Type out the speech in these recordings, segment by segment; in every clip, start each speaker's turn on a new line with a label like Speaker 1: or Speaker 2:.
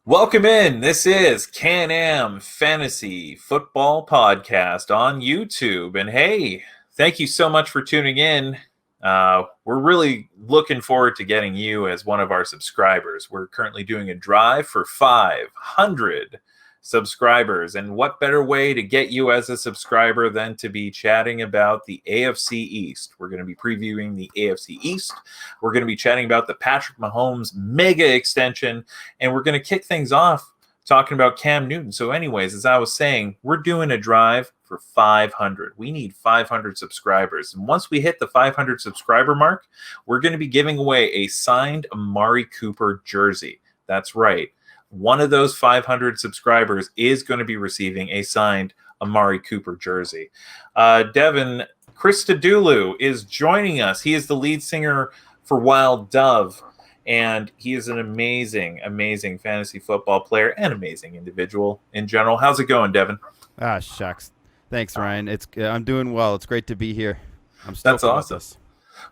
Speaker 1: Welcome in. This is Can-Am Fantasy Football Podcast on YouTube. And hey, thank you so much for tuning in. We're really looking forward to getting you as one of our subscribers. We're currently doing a drive for 500 subscribers. And what better way to get you as a subscriber than to be chatting about the AFC East? We're going to be previewing the AFC East. We're going to be chatting about the Patrick Mahomes mega extension. And we're going to kick things off talking about Cam Newton. So anyways, as I was saying, we're doing a drive for 500. We need 500 subscribers. And once we hit the 500 subscriber mark, we're going to be giving away a signed Amari Cooper jersey. That's right. One of those 500 subscribers is going to be receiving a signed Amari Cooper jersey. Devan, Christodoulou is joining us. He is the lead singer for Wild Dove, and he is an amazing, amazing fantasy football player and amazing individual in general. How's it going, Devan?
Speaker 2: Ah, shucks. Thanks, Ryan. I'm doing well. It's great to be here. I'm stoked
Speaker 1: That's
Speaker 2: about
Speaker 1: awesome.
Speaker 2: this.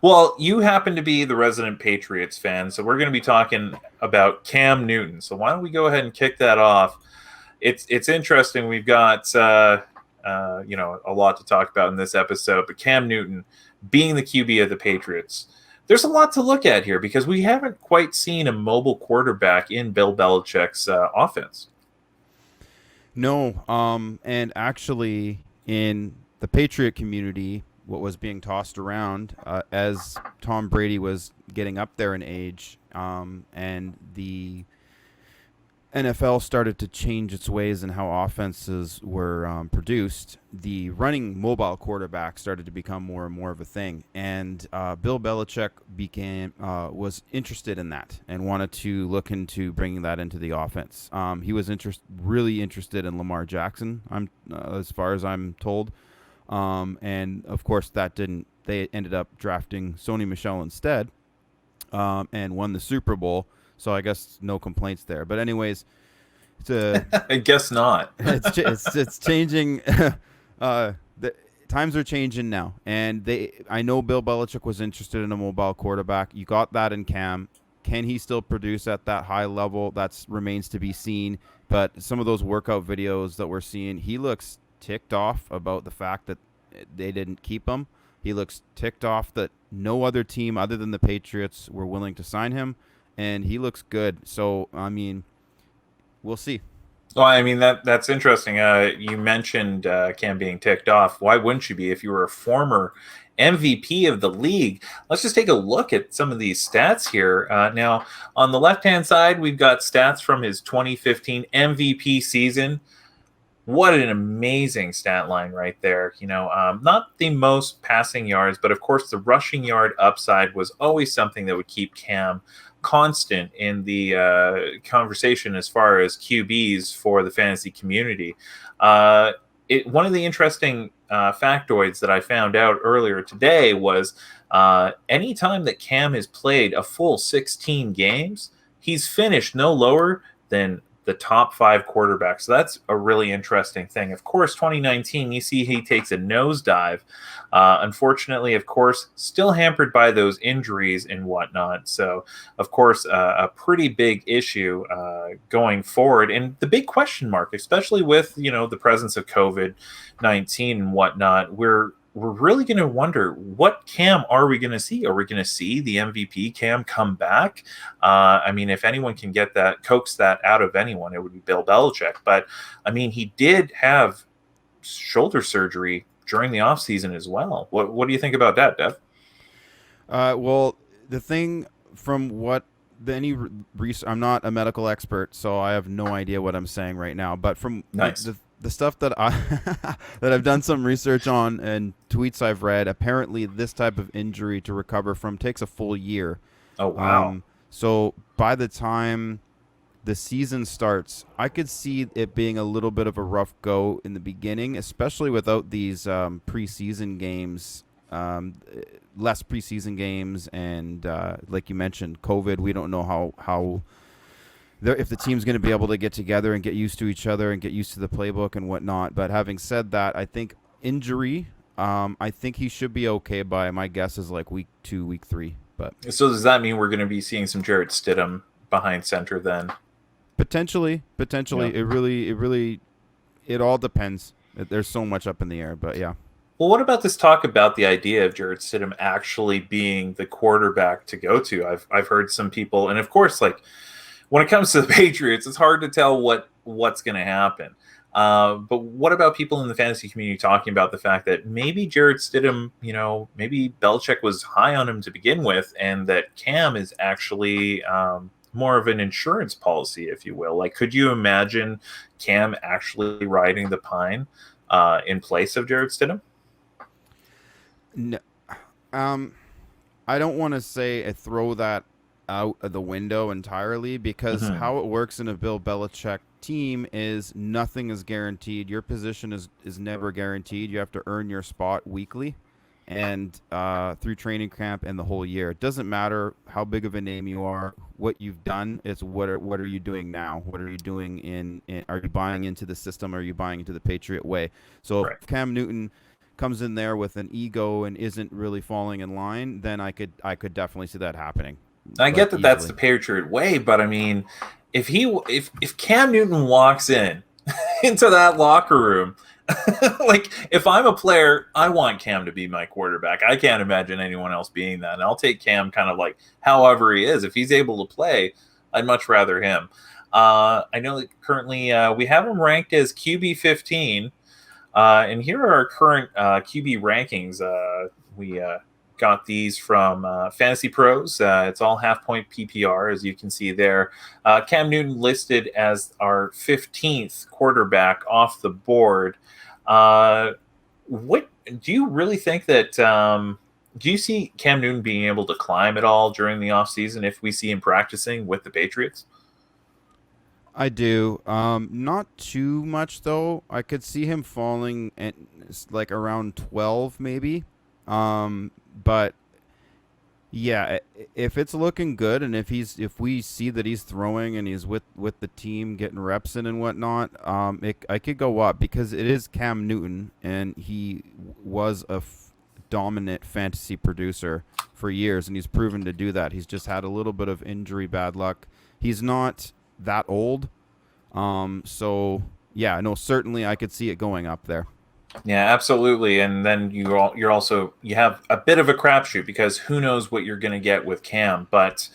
Speaker 1: Well, you happen to be the resident Patriots fan, so we're going to be talking about Cam Newton. So why don't we go ahead and kick that off? It's interesting. We've got a lot to talk about in this episode, but Cam Newton being the QB of the Patriots, there's a lot to look at here because we haven't quite seen a mobile quarterback in Bill Belichick's offense.
Speaker 2: No, and actually, in the Patriot community, what was being tossed around as Tom Brady was getting up there in age, and the NFL started to change its ways and how offenses were produced, the running mobile quarterback started to become more and more of a thing. And Bill Belichick was interested in that and wanted to look into bringing that into the offense. He was really interested in Lamar Jackson, as far as I'm told. And, of course, that didn't. They ended up drafting Sony Michel instead and won the Super Bowl. So I guess no complaints there. But anyways,
Speaker 1: I guess not.
Speaker 2: it's changing. The times are changing now, and I know Bill Belichick was interested in a mobile quarterback. You got that in Cam. Can he still produce at that high level? That remains to be seen. But some of those workout videos that we're seeing, he looks ticked off about the fact that they didn't keep him. He looks ticked off that no other team other than the Patriots were willing to sign him. And he looks good. So, I mean, we'll see.
Speaker 1: Well, I mean, that's interesting. You mentioned Cam being ticked off. Why wouldn't you be if you were a former MVP of the league? Let's just take a look at some of these stats here. Now, on the left-hand side, we've got stats from his 2015 MVP season. What an amazing stat line right there. Not the most passing yards, but of course the rushing yard upside was always something that would keep Cam constant in the conversation as far as QBs for the fantasy community. One of the interesting factoids that I found out earlier today was anytime that Cam has played a full 16 games, he's finished no lower than the top 5 quarterbacks. So that's a really interesting thing. Of course, 2019, you see he takes a nosedive. Unfortunately, of course, still hampered by those injuries and whatnot. So, of course, a pretty big issue going forward. And the big question mark, especially with, the presence of COVID-19 and whatnot, we're really going to wonder, what Cam are we going to see? Are we going to see the MVP Cam come back? I mean, if anyone can coax that out of anyone, it would be Bill Belichick. But, I mean, he did have shoulder surgery during the offseason as well. What do you think about that, Dev?
Speaker 2: Well, the thing from what I'm not a medical expert, so I have no idea what I'm saying right now. But from
Speaker 1: Nice.
Speaker 2: the stuff that that I've done some research on and tweets I've read, apparently this type of injury to recover from takes a full year.
Speaker 1: Oh, wow.
Speaker 2: So by the time the season starts, I could see it being a little bit of a rough go in the beginning, especially without these preseason games, less preseason games, and like you mentioned, COVID. We don't know how if the team's going to be able to get together and get used to each other and get used to the playbook and whatnot. But having said that, I think injury, I think he should be okay by, my guess is like week 2, week 3. But
Speaker 1: So does that mean we're going to be seeing some Jarrett Stidham behind center then?
Speaker 2: Potentially.
Speaker 1: Yeah.
Speaker 2: It all depends. There's so much up in the air, but yeah.
Speaker 1: Well, what about this talk about the idea of Jarrett Stidham actually being the quarterback to go to? I've heard some people, and of course, like when it comes to the Patriots, it's hard to tell what's going to happen. But what about people in the fantasy community talking about the fact that maybe Jarrett Stidham, maybe Belichick was high on him to begin with, and that Cam is actually more of an insurance policy, if you will. Like, could you imagine Cam actually riding the pine in place of Jarrett Stidham?
Speaker 2: No, um, I don't want to say throw that out of the window entirely because
Speaker 1: Mm-hmm.
Speaker 2: how it works in a Bill Belichick team is nothing is guaranteed. Your position is never guaranteed. You have to earn your spot weekly and through training camp and the whole year. It doesn't matter how big of a name you are, what you've done. It's what are you doing now? What are you doing are you buying into the system? Or are you buying into the Patriot way? So
Speaker 1: Right.
Speaker 2: if Cam Newton comes in there with an ego and isn't really falling in line, then I could definitely see that happening,
Speaker 1: I get
Speaker 2: like
Speaker 1: that that's the
Speaker 2: easily.
Speaker 1: Patriot way, but I mean, if Cam Newton walks in into that locker room, like if I'm a player, I want Cam to be my quarterback. I can't imagine anyone else being that. And I'll take Cam kind of like however he is. If he's able to play, I'd much rather him. I know that currently we have him ranked as QB 15. And here are our current QB rankings. We got these from Fantasy Pros. It's all half point PPR, as you can see there. Cam Newton listed as our 15th quarterback off the board. What do you really think that? Do you see Cam Newton being able to climb at all during the offseason if we see him practicing with the Patriots?
Speaker 2: I do. Not too much though. I could see him falling at like around 12 maybe. But yeah, if it's looking good and if we see that he's throwing and he's with the team getting reps in and whatnot, I could go up because it is Cam Newton and he was a dominant fantasy producer for years and he's proven to do that. He's just had a little bit of injury bad luck. He's not that old. So yeah, no, certainly I could see it going up there.
Speaker 1: Yeah, absolutely. And then you have a bit of a crapshoot because who knows what you're going to get with Cam. But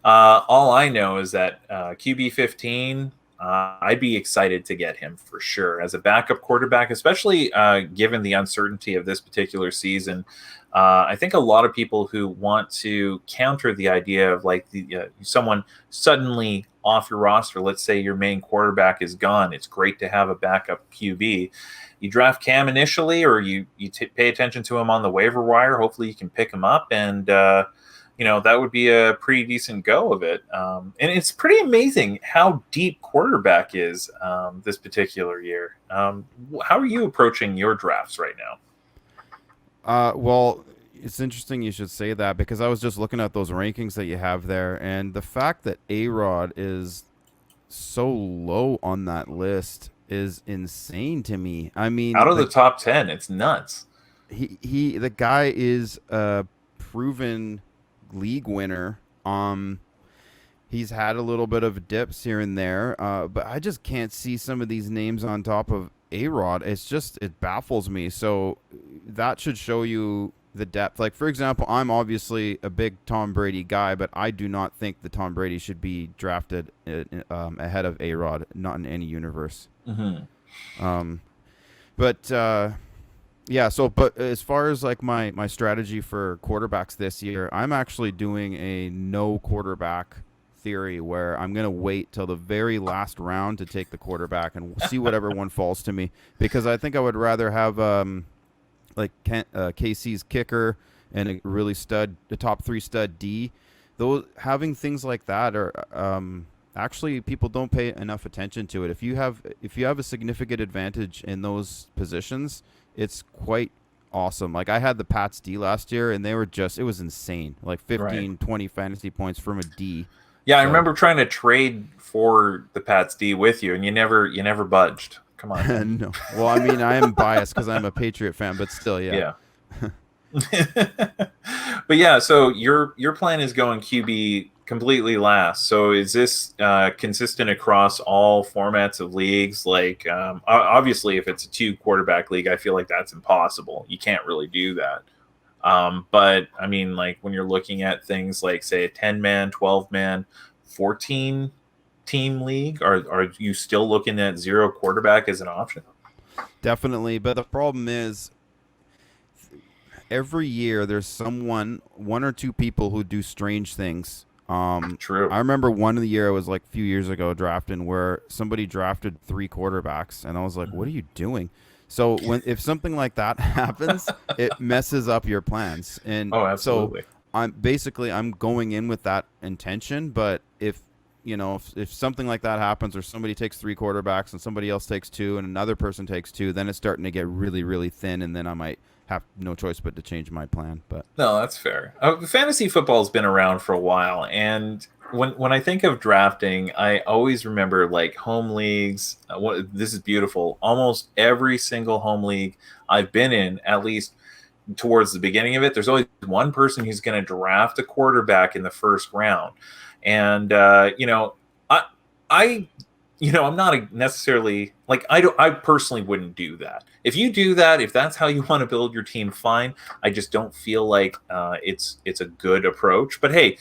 Speaker 1: all I know is that QB 15, I'd be excited to get him for sure as a backup quarterback, especially given the uncertainty of this particular season. I think a lot of people who want to counter the idea of like someone suddenly off your roster, let's say your main quarterback is gone. It's great to have a backup QB. You draft Cam initially, or you pay attention to him on the waiver wire. Hopefully, you can pick him up, and that would be a pretty decent go of it. And it's pretty amazing how deep quarterback is this particular year. How are you approaching your drafts right now?
Speaker 2: Well, it's interesting you should say that because I was just looking at those rankings that you have there, and the fact that A-Rod is so low on that list is insane to me. I
Speaker 1: Out
Speaker 2: mean,
Speaker 1: of the top 10, it's nuts.
Speaker 2: the guy is a proven league winner. He's had a little bit of dips here and there, but I just can't see some of these names on top of A-Rod. It baffles me. So that should show you the depth. Like, for example, I'm obviously a big Tom Brady guy, but I do not think that Tom Brady should be drafted ahead of A-Rod, not in any universe.
Speaker 1: Mm-hmm.
Speaker 2: Um, but yeah, but as far as like my strategy for quarterbacks this year, I'm actually doing a no quarterback theory where I'm going to wait till the very last round to take the quarterback and see whatever one falls to me because I think I would rather have like KC's kicker and a top 3 stud D. Those having things like that are actually people don't pay enough attention to it. If you have a significant advantage in those positions, it's quite awesome. Like I had the Pats D last year and it was insane. Like 15,
Speaker 1: Right.
Speaker 2: 20 fantasy points from a D.
Speaker 1: Yeah, I
Speaker 2: So
Speaker 1: remember trying to trade for the Pats D with you, and you never budged. Come on, man.
Speaker 2: no. Well, I mean, I am biased because I'm a Patriot fan, but still, yeah.
Speaker 1: Yeah. But yeah, so your plan is going QB completely last. So is this consistent across all formats of leagues? Like, obviously, if it's a 2 quarterback league, I feel like that's impossible. You can't really do that. But I mean, like when you're looking at things like, say, a 10-man, 12-man, 14-team league, are you still looking at zero quarterback as an option?
Speaker 2: Definitely, but the problem is every year there's one or two people who do strange things.
Speaker 1: True.
Speaker 2: I remember one of the year, it was like a few years ago, drafting where somebody drafted 3 quarterbacks, and I was like, "What are you doing?" So if something like that happens, it messes up your plans. And
Speaker 1: Oh,
Speaker 2: so
Speaker 1: absolutely.
Speaker 2: I'm going in with that intention, but if if something like that happens, or somebody takes 3 quarterbacks and somebody else takes two and another person takes two, then it's starting to get really, really thin, and then I might have no choice but to change my plan. But
Speaker 1: No, that's fair. Fantasy football's been around for a while, and when I think of drafting, I always remember like home leagues. This is beautiful. Almost every single home league I've been in, at least towards the beginning of it, there's always one person who's going to draft a quarterback in the first round, and I, I, I'm not necessarily like I personally wouldn't do that. If you do that, if that's how you want to build your team, fine. I just don't feel like it's a good approach. But hey,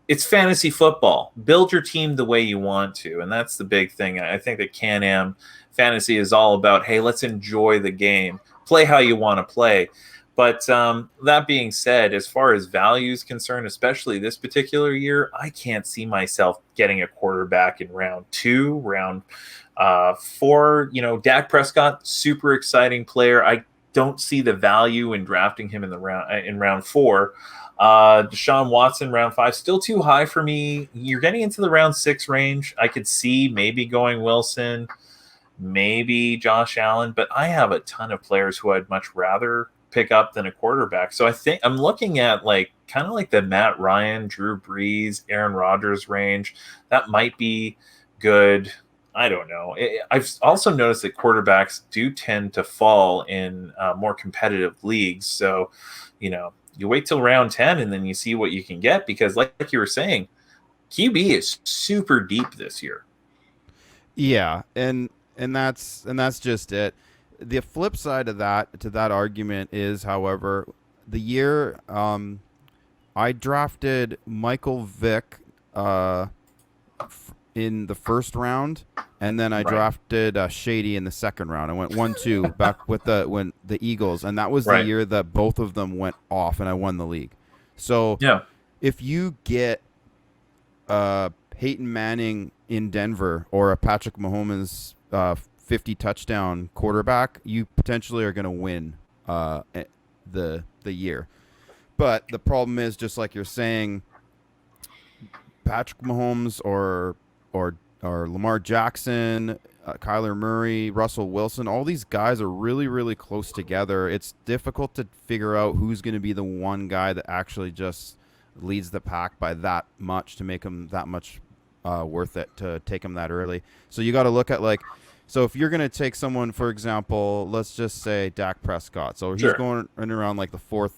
Speaker 1: it's fantasy football. Build your team the way you want to, and that's the big thing. I think that Can-Am fantasy is all about. Hey, let's enjoy the game. Play how you want to play. But that being said, as far as value is concerned, especially this particular year, I can't see myself getting a quarterback in round 2, round 4. Dak Prescott, super exciting player. I don't see the value in drafting him in round 4. Deshaun Watson, round 5, still too high for me. You're getting into the round 6 range. I could see maybe going Wilson, maybe Josh Allen, but I have a ton of players who I'd much rather pick up than a quarterback. So I think I'm looking at like kind of like the Matt Ryan, Drew Brees, Aaron Rodgers range. That might be good. I don't know. I've also noticed that quarterbacks do tend to fall in more competitive leagues. So, you wait till round 10 and then you see what you can get because, like you were saying, QB is super deep this year.
Speaker 2: yeah, and that's just it. The flip side of that to that argument is, however, the year I drafted Michael Vick uh, in the first round, and then I
Speaker 1: Right.
Speaker 2: drafted Shady in the second round. I went 1-2 back with the Eagles, and that was the
Speaker 1: Right.
Speaker 2: year that both of them went off, and I won the league. So
Speaker 1: Yeah.
Speaker 2: if you get Peyton Manning in Denver or a Patrick Mahomes 50 touchdown quarterback, you potentially are going to win the year. But the problem is, just like you're saying, Patrick Mahomes or Lamar Jackson, Kyler Murray, Russell Wilson, all these guys are really, really close together. It's difficult to figure out who's going to be the one guy that actually just leads the pack by that much to make him that much worth it to take him that early. So you got to look at so if you're going to take someone, for example, let's just say Dak Prescott. So he's
Speaker 1: Sure.
Speaker 2: going in around like the fourth.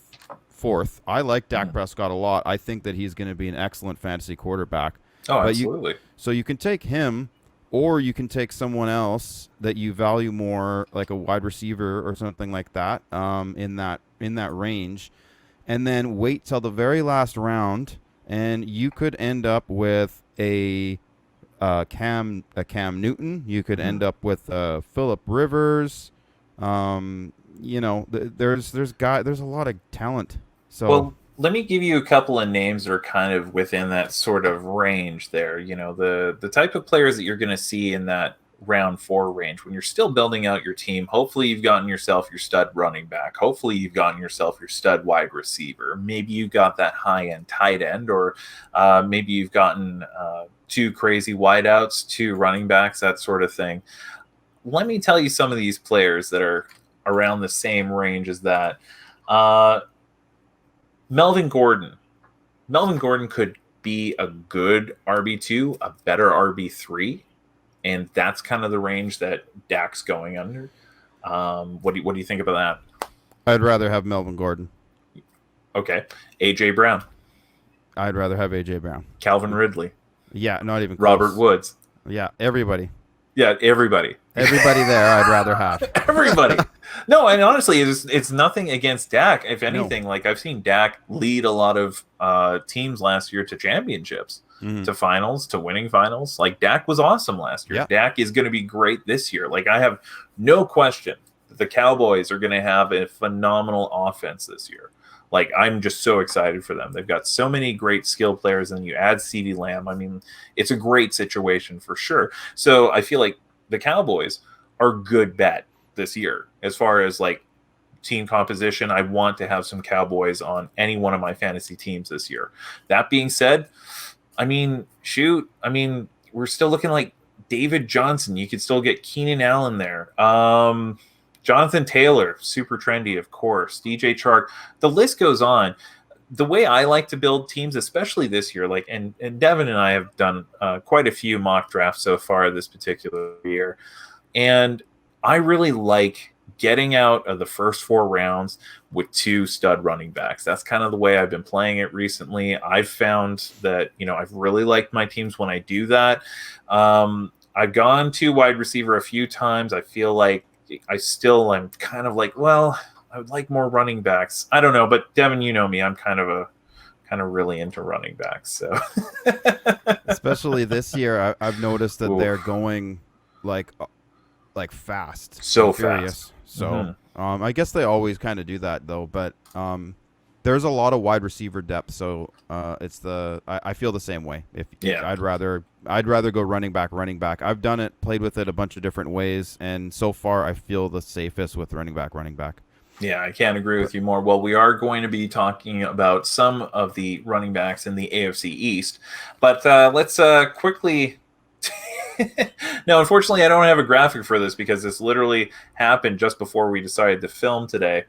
Speaker 2: I like Dak
Speaker 1: Mhm.
Speaker 2: Prescott a lot. I think that he's going to be an excellent fantasy quarterback.
Speaker 1: Oh,
Speaker 2: But
Speaker 1: absolutely.
Speaker 2: you can take him, or you can take someone else that you value more, like a wide receiver or something like that, in that range, and then wait till the very last round, and you could end up with a Cam Newton. You could
Speaker 1: Mhm.
Speaker 2: end up with Phillip Rivers. There's a lot of talent. So
Speaker 1: Well, let me give you a couple of names that are kind of within that sort of range there. The type of players that you're going to see in that round 4 range when you're still building out your team. Hopefully, you've gotten yourself your stud running back. Hopefully, you've gotten yourself your stud wide receiver. Maybe you got that high end tight end, or maybe you've gotten 2 crazy wideouts, 2 running backs, that sort of thing. Let me tell you some of these players that are around the same range as that. Uh, Melvin Gordon. Melvin Gordon could be a good RB2, a better RB3, and that's kind of the range that Dak's going under. What do you think about
Speaker 2: I'd rather have Melvin Gordon.
Speaker 1: that? Okay, AJ Brown.
Speaker 2: I'd rather have AJ Brown.
Speaker 1: Calvin Ridley,
Speaker 2: Yeah, not even
Speaker 1: Robert
Speaker 2: close.
Speaker 1: Woods.
Speaker 2: Yeah, everybody.
Speaker 1: Yeah, everybody.
Speaker 2: Everybody there I'd rather have.
Speaker 1: Everybody. No, and honestly, it's nothing against Dak. If
Speaker 2: No.
Speaker 1: anything, like I've seen Dak lead a lot of teams last year to championships,
Speaker 2: Mhm.
Speaker 1: to finals, to winning finals. Like Dak was awesome last year.
Speaker 2: Yeah.
Speaker 1: Dak is going to be great this year. Like I have no question that the Cowboys are going to have a phenomenal offense this year. Like I'm just so excited for them. They've got so many great skill players, and you add CeeDee Lamb. I mean, it's a great situation for sure. So I feel like the Cowboys are a good bet this year as far as like team composition. I want to have some Cowboys on any one of my fantasy teams this year. That being said, I mean, shoot, I mean, we're still looking like David Johnson. You could still get Keenan Allen there. Jonathan Taylor, super trendy, of course. DJ Chark. The list goes on. The way I like to build teams, especially this year, like and Devan and I have done quite a few mock drafts so far this particular year, and I really like getting out of the first 4 rounds with 2 stud running backs. That's kind of the way I've been playing it recently. I've found that, I've really liked my teams when I do that. I've gone to wide receiver a few times. I feel like I'm kind of like, well, I would like more running backs. I don't know, but Devan, you know me, I'm kind of really into running backs. So
Speaker 2: Especially this year, I've noticed that
Speaker 1: Oof.
Speaker 2: they're going like fast,
Speaker 1: So
Speaker 2: and furious.
Speaker 1: fast.
Speaker 2: So I guess they always kind of do that though. But there's a lot of wide receiver depth, so I feel the same way. If I'd rather go running back. I've done it, played with it a bunch of different ways, and so far I feel the safest with running back.
Speaker 1: Yeah, I can't agree with you more. Well, we are going to be talking about some of the running backs in the AFC East, but let's quickly. No, unfortunately, I don't have a graphic for this because this literally happened just before we decided to film today.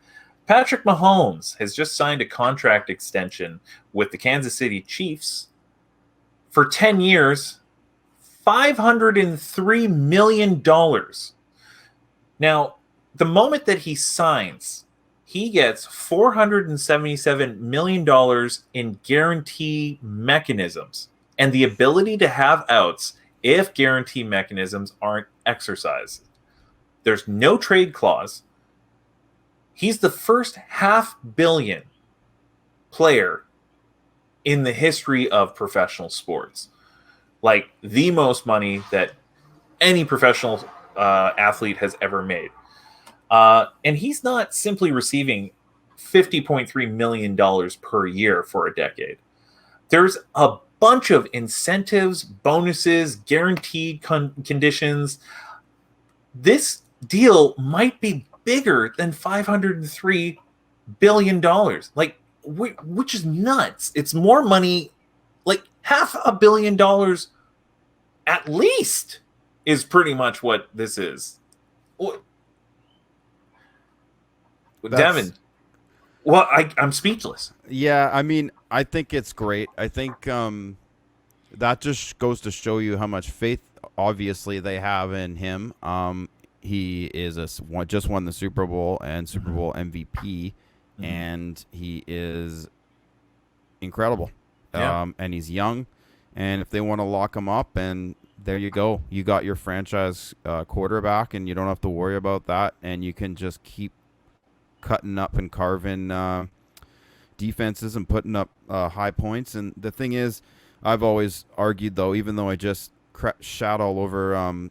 Speaker 1: Patrick Mahomes has just signed a contract extension with the Kansas City Chiefs for 10 years, $503 million. Now, the moment that he signs, he gets $477 million in guarantee mechanisms and the ability to have outs if guarantee mechanisms aren't exercised. There's no trade clause. He's the first $500 million player in the history of professional sports. Like the most money that any professional athlete has ever made. And he's not simply receiving $50.3 million per year for a decade. There's a bunch of incentives, bonuses, guaranteed conditions. This deal might be bigger than $503 billion. Like, which is nuts. It's more money, like $500 million at least is pretty much what this is. Devan, well, I'm speechless.
Speaker 2: Yeah, I mean, I think it's great. I think that just goes to show you how much faith, obviously, they have in him. He is just won the Super Bowl and Super Bowl MVP, and he is incredible.
Speaker 1: Yeah.
Speaker 2: And he's young, and if they want to lock him up, and there you go, you got your franchise quarterback, and you don't have to worry about that, and you can just keep cutting up and carving defenses and putting up high points. And the thing is, I've always argued, though, even though I just shat all over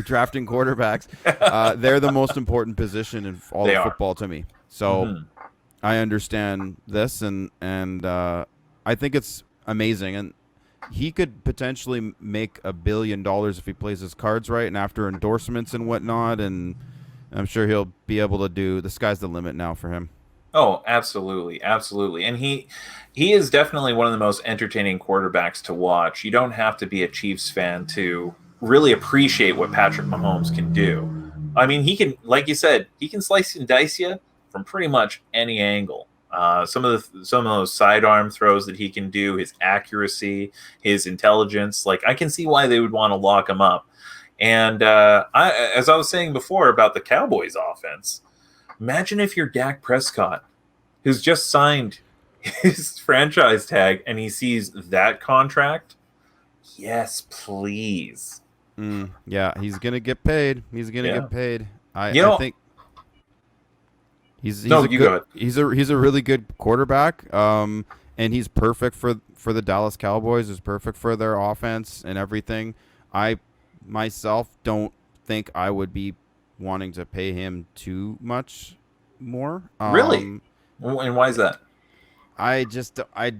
Speaker 2: drafting quarterbacks, they're the most important position in all of football to me. So I understand this, and I think it's amazing. And he could potentially make $1 billion if he plays his cards right and after endorsements and whatnot, and I'm sure he'll be able to do. The sky's the limit now for him.
Speaker 1: Oh, absolutely, absolutely. And he is definitely one of the most entertaining quarterbacks to watch. You don't have to be a Chiefs fan to really appreciate what Patrick Mahomes can do. I mean, he can, like you said, he can slice and dice you from pretty much any angle. Some of those sidearm throws that he can do, his accuracy, his intelligence, like I can see why they would want to lock him up. And as I was saying before about the Cowboys offense, imagine if you're Dak Prescott, who's just signed his franchise tag and he sees that contract, yes, please.
Speaker 2: Yeah, he's gonna get paid. He's gonna
Speaker 1: Yeah.
Speaker 2: get paid. I
Speaker 1: You
Speaker 2: I
Speaker 1: know,
Speaker 2: think he's
Speaker 1: no,
Speaker 2: a
Speaker 1: you go
Speaker 2: good
Speaker 1: ahead.
Speaker 2: he's a really good quarterback. And he's perfect for the Dallas Cowboys. Is perfect for their offense and everything. I myself don't think I would be wanting to pay him too much more.
Speaker 1: Really? And why is that?
Speaker 2: I just I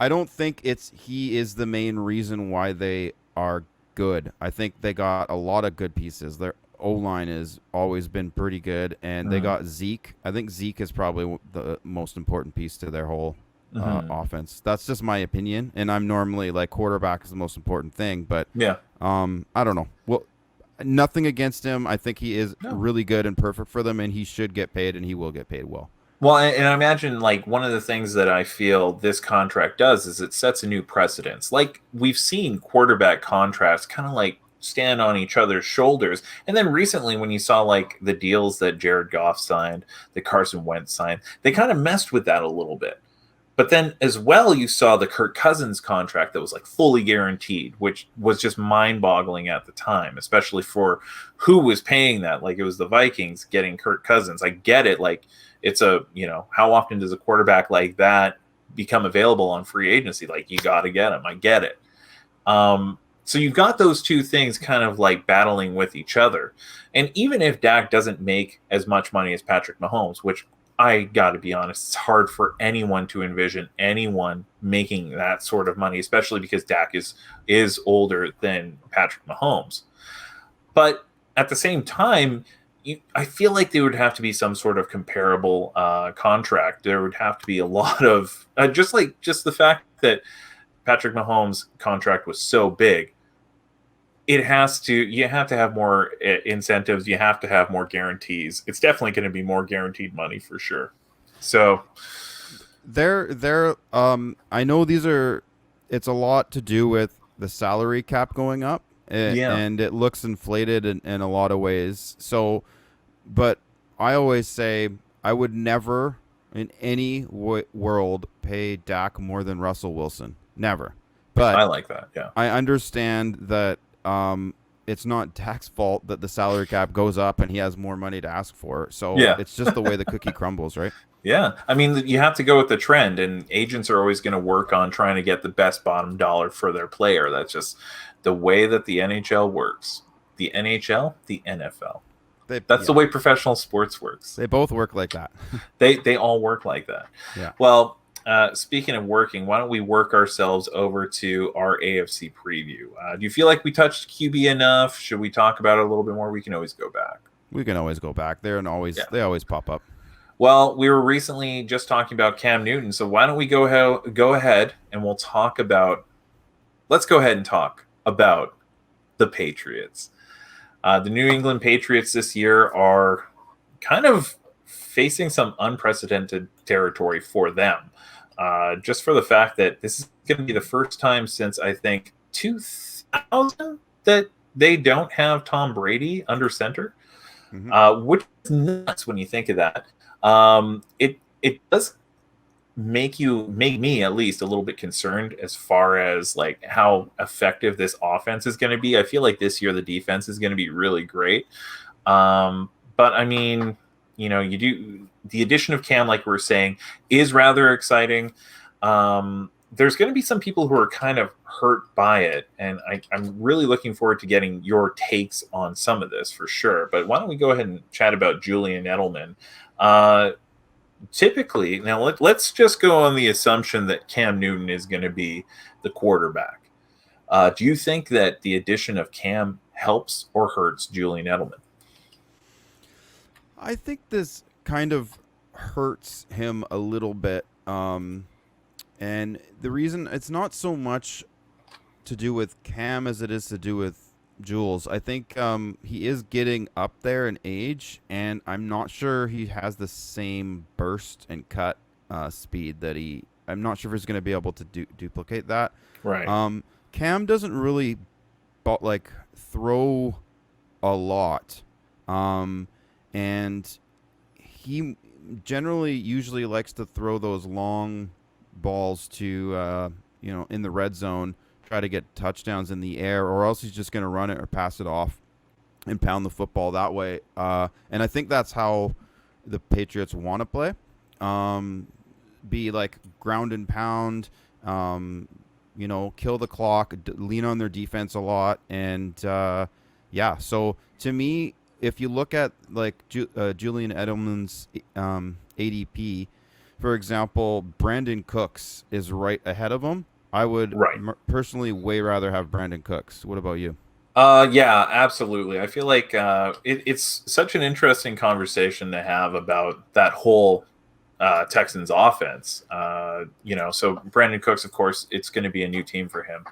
Speaker 2: don't think it's he is the main reason why they are good. I think they got a lot of good pieces. Their O line has always been pretty good, and they got Zeke. I think Zeke is probably the most important piece to their whole
Speaker 1: Mm-hmm.
Speaker 2: offense. That's just my opinion, and I'm normally like quarterback is the most important thing, but
Speaker 1: Yeah.
Speaker 2: I don't know. Well, nothing against him. I think he is
Speaker 1: No.
Speaker 2: really good and perfect for them, and he should get paid, and he will get paid well.
Speaker 1: Well, and I imagine like one of the things that I feel this contract does is it sets a new precedence. Like we've seen quarterback contracts kind of like stand on each other's shoulders. And then recently, when you saw like the deals that Jared Goff signed, that Carson Wentz signed, they kind of messed with that a little bit. But then as well, you saw the Kirk Cousins contract that was like fully guaranteed, which was just mind boggling at the time, especially for who was paying that. Like it was the Vikings getting Kirk Cousins. I get it. Like it's how often does a quarterback like that become available on free agency? Like you got to get him. I get it. So you've got those two things kind of like battling with each other. And even if Dak doesn't make as much money as Patrick Mahomes, which I got to be honest, it's hard for anyone to envision anyone making that sort of money, especially because Dak is older than Patrick Mahomes. But at the same time, I feel like there would have to be some sort of comparable contract. There would have to be a lot of just the fact that Patrick Mahomes' contract was so big. You have to have more incentives. You have to have more guarantees. It's definitely going to be more guaranteed money for sure. So
Speaker 2: I know it's a lot to do with the salary cap going up,
Speaker 1: yeah,
Speaker 2: and it looks inflated in a lot of ways. So, but I always say I would never in any world pay Dak more than Russell Wilson. Never. But
Speaker 1: I like that. Yeah.
Speaker 2: I understand that it's not Dak's fault that the salary cap goes up and he has more money to ask for. So
Speaker 1: Yeah.
Speaker 2: it's just the way the cookie crumbles, right?
Speaker 1: Yeah. I mean, you have to go with the trend, and agents are always going to work on trying to get the best bottom dollar for their player. That's just the way that the NHL works. The NHL, the NFL. That's the way professional sports works.
Speaker 2: They both work like that.
Speaker 1: They all work like that.
Speaker 2: Yeah.
Speaker 1: Well, speaking of working, why don't we work ourselves over to our AFC preview? Do you feel like we touched QB enough? Should we talk about it a little bit more? We can always go back.
Speaker 2: We can always go back there, and they always pop up.
Speaker 1: Well, we were recently just talking about Cam Newton, so why don't we go ahead and we'll talk about. Let's go ahead and talk about the Patriots. The New England Patriots this year are kind of facing some unprecedented territory for them. Just for the fact that this is going to be the first time since I think 2000 that they don't have Tom Brady under center, which is nuts when you think of that. It does make me at least a little bit concerned as far as like how effective this offense is going to be. I feel like this year the defense is going to be really great. But I mean, you do the addition of Cam, like we were saying, is rather exciting. There's going to be some people who are kind of hurt by it, and I'm really looking forward to getting your takes on some of this for sure. But why don't we go ahead and chat about Julian Edelman? Typically, now let's just go on the assumption that Cam Newton is going to be the quarterback. Do you think that the addition of Cam helps or hurts Julian Edelman?
Speaker 2: I think this kind of hurts him a little bit. And the reason it's not so much to do with Cam as it is to do with Jules. I think he is getting up there in age, and I'm not sure he has the same burst and cut speed that I'm not sure if he's going to be able to duplicate that.
Speaker 1: Right.
Speaker 2: Cam doesn't really throw a lot. And he generally usually likes to throw those long balls to in the red zone, try to get touchdowns in the air, or else he's just going to run it or pass it off and pound the football that way. And I think that's how the Patriots want to play. Be like ground and pound, kill the clock, lean on their defense a lot. And so to me, if you look at like Julian Edelman's ADP, for example, Brandon Cooks is right ahead of him. I would
Speaker 1: Right.
Speaker 2: personally way rather have Brandon Cooks. What about you?
Speaker 1: Yeah, absolutely. I feel like it's such an interesting conversation to have about that whole Texans offense. So Brandon Cooks, of course, it's going to be a new team for him.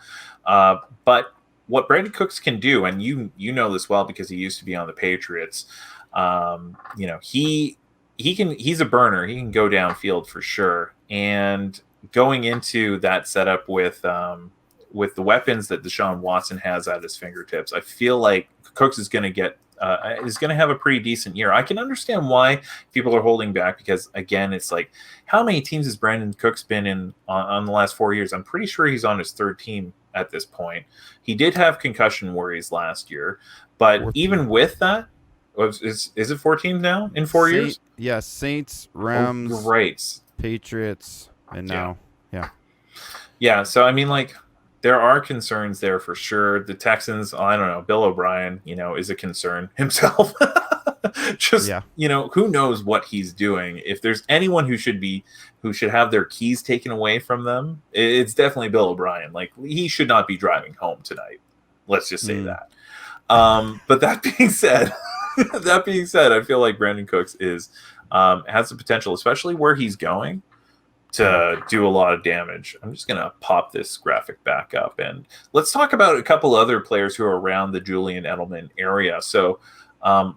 Speaker 1: But what Brandon Cooks can do, and you know this well because he used to be on the Patriots. He's a burner. He can go downfield for sure. And going into that setup with the weapons that Deshaun Watson has at his fingertips, I feel like Cooks is going to have a pretty decent year. I can understand why people are holding back because, again, it's like, how many teams has Brandon Cooks been in on the last 4 years? I'm pretty sure he's on his third team at this point. He did have concussion worries last year, but even with that, is it 4 teams now in 4 years?
Speaker 2: Yeah, Saints, Rams,
Speaker 1: right.
Speaker 2: Patriots, and now,
Speaker 1: yeah. So I mean, like, there are concerns there for sure. The Texans, I don't know, Bill O'Brien, is a concern himself. Just, who knows what he's doing. If there's anyone who should have their keys taken away from them, it's definitely Bill O'Brien. Like, he should not be driving home tonight. Let's just say that. But that being said, I feel like Brandon Cooks has the potential, especially where he's going, to do a lot of damage. I'm just going to pop this graphic back up, and let's talk about a couple other players who are around the Julian Edelman area. So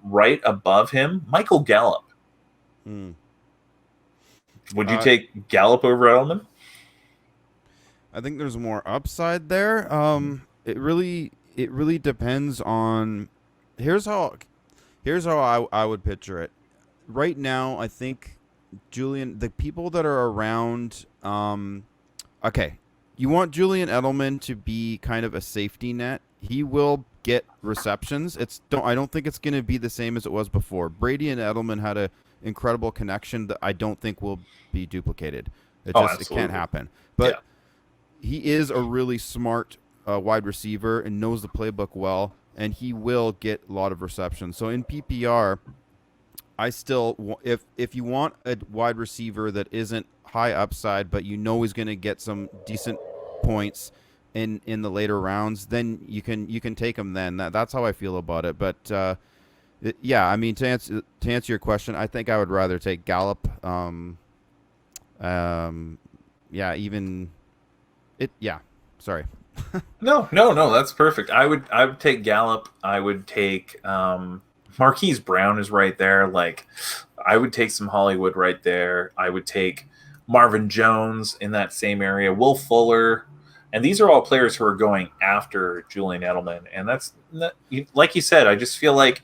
Speaker 1: right above him, Michael Gallup. Would you take Gallup over Edelman?
Speaker 2: I think there's more upside there. It really depends on. Here's how I would picture it. Right now, I think the people that are around, okay, you want Julian Edelman to be kind of a safety net. He will get receptions. I don't think it's going to be the same as it was before. Brady and Edelman had an incredible connection that I don't think will be duplicated. It can't happen. But he is a really smart wide receiver and knows the playbook well, and he will get a lot of receptions. So in PPR, I still, if you want a wide receiver that isn't high upside, but he's going to get some decent points in the later rounds, then you can take him. Then that's how I feel about it. But I mean, to answer your question, I think I would rather take Gallup. Sorry.
Speaker 1: No, that's perfect. I would take Gallup. I would take Marquise Brown is right there. Like, I would take some Hollywood right there. I would take Marvin Jones in that same area. Will Fuller. And these are all players who are going after Julian Edelman. And that's, like you said, I just feel like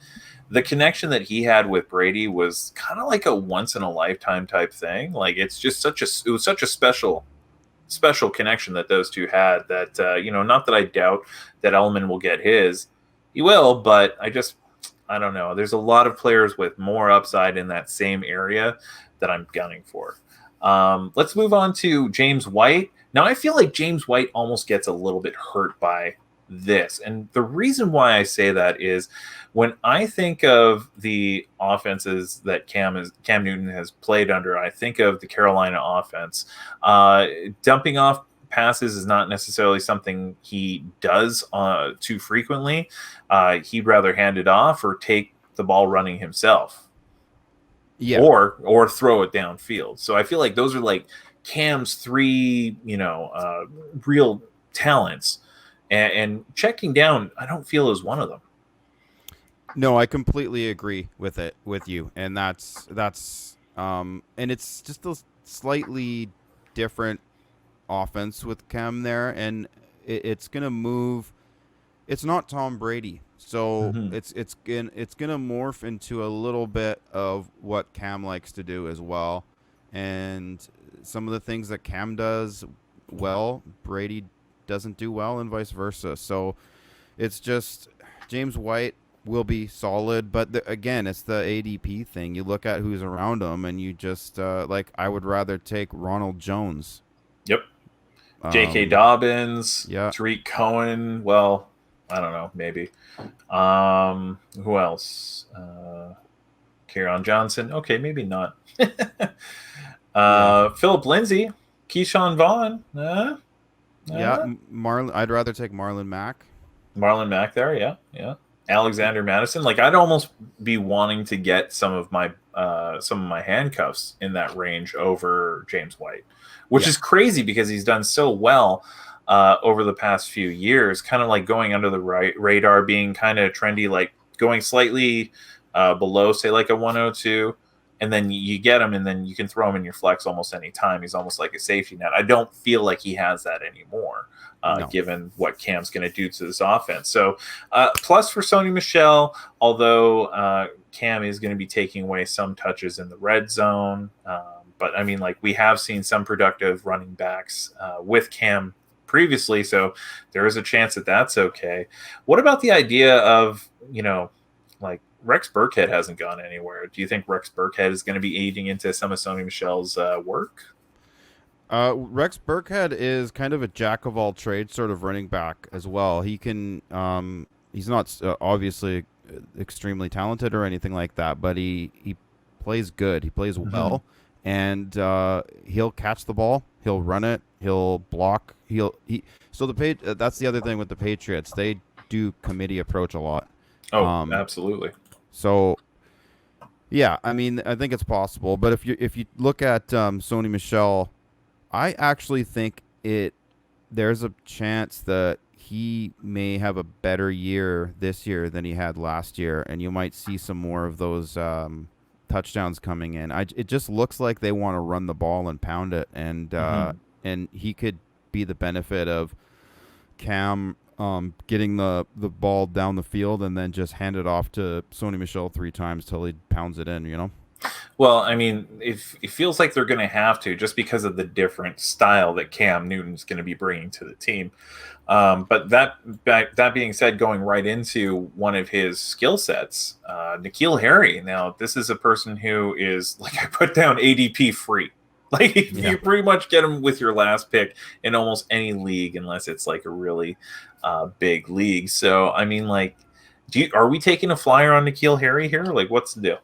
Speaker 1: the connection that he had with Brady was kind of like a once-in-a-lifetime type thing. Like, it's just such a special connection that those two had that, not that I doubt that Edelman will get his. He will, but I don't know. There's a lot of players with more upside in that same area that I'm gunning for. Let's move on to James White. Now, I feel like James White almost gets a little bit hurt by this. And the reason why I say that is when I think of the offenses that Cam Newton has played under, I think of the Carolina offense. Dumping off passes is not necessarily something he does too frequently. He'd rather hand it off or take the ball running himself. Yeah. Or throw it downfield. So I feel like those are like Cam's three, real talents. And checking down, I don't feel is one of them.
Speaker 2: No, I completely agree with you. And that's and it's just a slightly different offense with Cam there, and it's going to move. It's not Tom Brady. So
Speaker 1: Hmm.
Speaker 2: it's gonna morph into a little bit of what Cam likes to do as well, and some of the things that Cam does well, Brady doesn't do well, and vice versa. So it's just James White will be solid, but again, it's the ADP thing. You look at who's around him, and you just like I would rather take Ronald Jones.
Speaker 1: Yep. J.K.
Speaker 2: Um,
Speaker 1: Dobbins,
Speaker 2: yeah,
Speaker 1: Tariq Cohen. Well, I don't know, maybe. Who else? Kieran Johnson. Okay, maybe not.
Speaker 2: yeah,
Speaker 1: Phillip Lindsay, Keyshawn Vaughn.
Speaker 2: yeah.
Speaker 1: Uh,
Speaker 2: Marlon, I'd rather take Marlon Mack.
Speaker 1: Marlon Mack there, yeah, yeah. Alexander Madison. Like I'd almost be wanting to get some of my handcuffs in that range over James White, which
Speaker 2: Yeah,
Speaker 1: is crazy because he's done so well over the past few years. Kind of like going under the radar, being kind of trendy, like going slightly below, say like a 102. And then you get him, and then you can throw him in your flex almost any time. He's almost like a safety net. I don't feel like he has that anymore.
Speaker 2: no.
Speaker 1: Given what Cam's going to do to this offense. So, plus for Sony Michel, although Cam is going to be taking away some touches in the red zone. But I mean, like we have seen some productive running backs with Cam previously. So there is a chance that that's okay. What about the idea of, like Rex Burkhead hasn't gone anywhere? Do you think Rex Burkhead is going to be aiding into some of Sony Michel's work?
Speaker 2: Rex Burkhead is kind of a jack of all trades sort of running back as well. He can, he's not obviously extremely talented or anything like that, but he plays good. He plays
Speaker 1: Mm-hmm.
Speaker 2: well, and he'll catch the ball. He'll run it. He'll block. So that's the other thing with the Patriots. They do committee approach a lot.
Speaker 1: Oh,
Speaker 2: Um,
Speaker 1: absolutely.
Speaker 2: so yeah, I mean, I think it's possible. But if you look at Sony Michel, I actually think there's a chance that he may have a better year this year than he had last year, and you might see some more of those touchdowns coming in. It just looks like they want to run the ball and pound it,
Speaker 1: Mm-hmm.
Speaker 2: and he could be the benefit of Cam getting the ball down the field and then just hand it off to Sony Michel 3 times till he pounds it in.
Speaker 1: Well, I mean, it feels like they're going to have to just because of the different style that Cam Newton's going to be bringing to the team. But that being said, going right into one of his skill sets, N'Keal Harry. Now, this is a person who is, like I put down, ADP free. Like
Speaker 2: Yeah.
Speaker 1: you pretty much get him with your last pick in almost any league, unless it's like a really big league. So, I mean, like, are we taking a flyer on N'Keal Harry here? Like, what's the deal?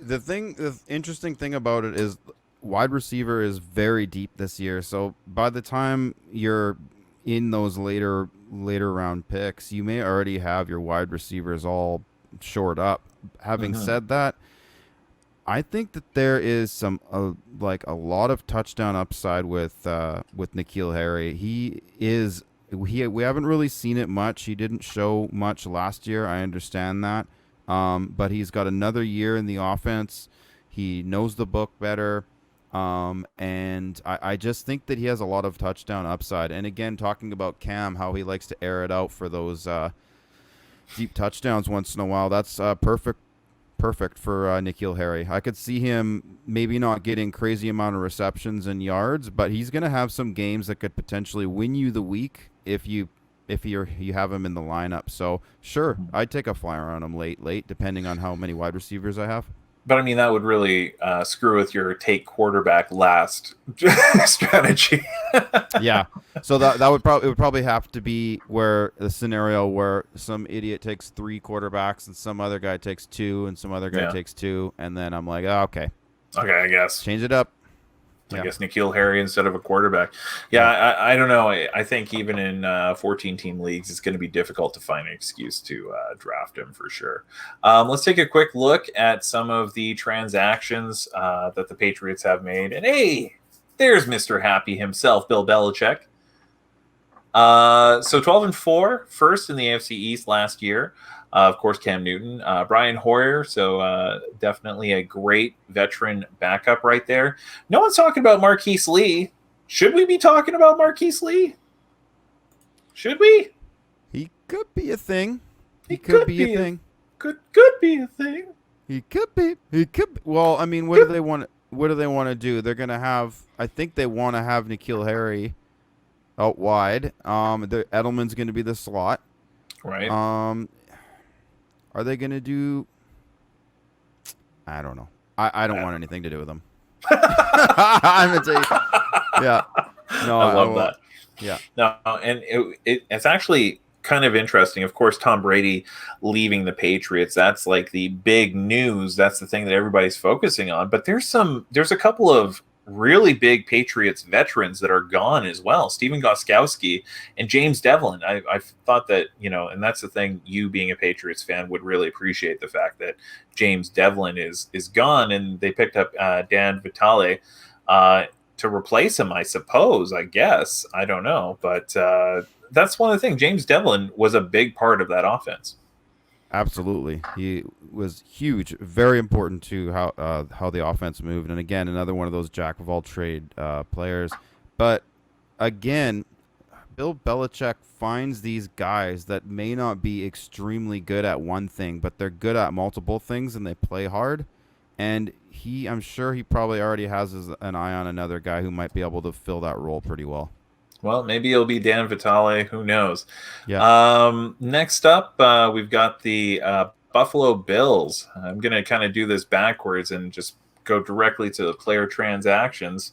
Speaker 2: The interesting thing about it is wide receiver is very deep this year. So by the time you're in those later round picks, you may already have your wide receivers all shored up. Having
Speaker 1: Hmm.
Speaker 2: said that, I think that there is some like a lot of touchdown upside with N'Keal Harry. We haven't really seen it much. He didn't show much last year. I understand that. But he's got another year in the offense. He knows the book better. And I just think that he has a lot of touchdown upside. And again, talking about Cam, how he likes to air it out for those deep touchdowns once in a while. That's perfect for N'Keal Harry. I could see him maybe not getting crazy amount of receptions and yards, but he's going to have some games that could potentially win you the week if you have him in the lineup. So sure, I'd take a flyer on him late, depending on how many wide receivers I have.
Speaker 1: But I mean, that would really screw with your take quarterback last strategy.
Speaker 2: Yeah. So it would probably have to be where the scenario where some idiot takes 3 quarterbacks and some other guy takes 2 and some other guy
Speaker 1: Yeah.
Speaker 2: takes 2, and then I'm like, oh, okay,
Speaker 1: Okay, I guess.
Speaker 2: change it up.
Speaker 1: I
Speaker 2: Yeah.
Speaker 1: guess N'Keal Harry instead of a quarterback. Yeah,
Speaker 2: Yeah.
Speaker 1: I don't know. I think even in 14-team leagues, it's going to be difficult to find an excuse to draft him for sure. Let's take a quick look at some of the transactions that the Patriots have made. And hey, there's Mr. Happy himself, Bill Belichick. So 12-4, first in the AFC East last year. Of course, Cam Newton, Brian Hoyer. So definitely a great veteran backup right there. No one's talking about Marquise Lee. Should we be talking about Marquise Lee? Should we?
Speaker 2: He could be a thing. He could be a thing.
Speaker 1: Could be a thing.
Speaker 2: He could be. He could be. Well, I mean, what do they want? What do they want to do? They're gonna have. I think they want to have N'Keal Harry out wide. Edelman's gonna be the slot.
Speaker 1: Right.
Speaker 2: Are they gonna do? I don't know. I don't want anything to do with them. I'm gonna tell you. Yeah. No,
Speaker 1: I love that.
Speaker 2: Yeah.
Speaker 1: No, and it's actually kind of interesting. Of course, Tom Brady leaving the Patriots, that's like the big news. That's the thing that everybody's focusing on. But there's a couple of really big Patriots veterans that are gone as well. Steven Gostkowski and James Devlin. I thought that, and that's the thing, you being a Patriots fan would really appreciate the fact that James Devlin is gone, and they picked up Dan Vitale to replace him, I suppose, I guess. I don't know. But that's one of the things. James Devlin was a big part of that offense.
Speaker 2: Absolutely. He was huge, very important to how the offense moved. And again, another one of those jack of all trade players. But again, Bill Belichick finds these guys that may not be extremely good at one thing, but they're good at multiple things and they play hard. And I'm sure he probably already has an eye on another guy who might be able to fill that role pretty well.
Speaker 1: Well, maybe it'll be Dan Vitale. Who knows?
Speaker 2: Yeah.
Speaker 1: Next up, we've got the Buffalo Bills. I'm going to kind of do this backwards and just go directly to the player transactions.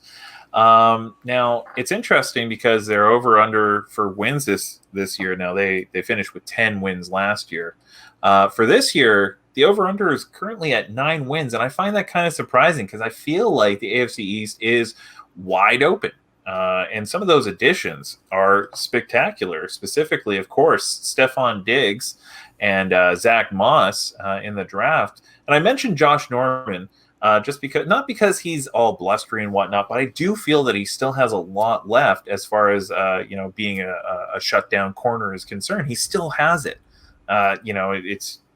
Speaker 1: Now, it's interesting because they're over under for wins this year. Now, they finished with 10 wins last year. For this year, the over-under is currently at 9 wins, and I find that kind of surprising because I feel like the AFC East is wide open. And some of those additions are spectacular. Specifically, of course, Stephon Diggs and Zach Moss in the draft. And I mentioned Josh Norman just because, not because he's all blustery and whatnot, but I do feel that he still has a lot left as far as being a shutdown corner is concerned. He still has it.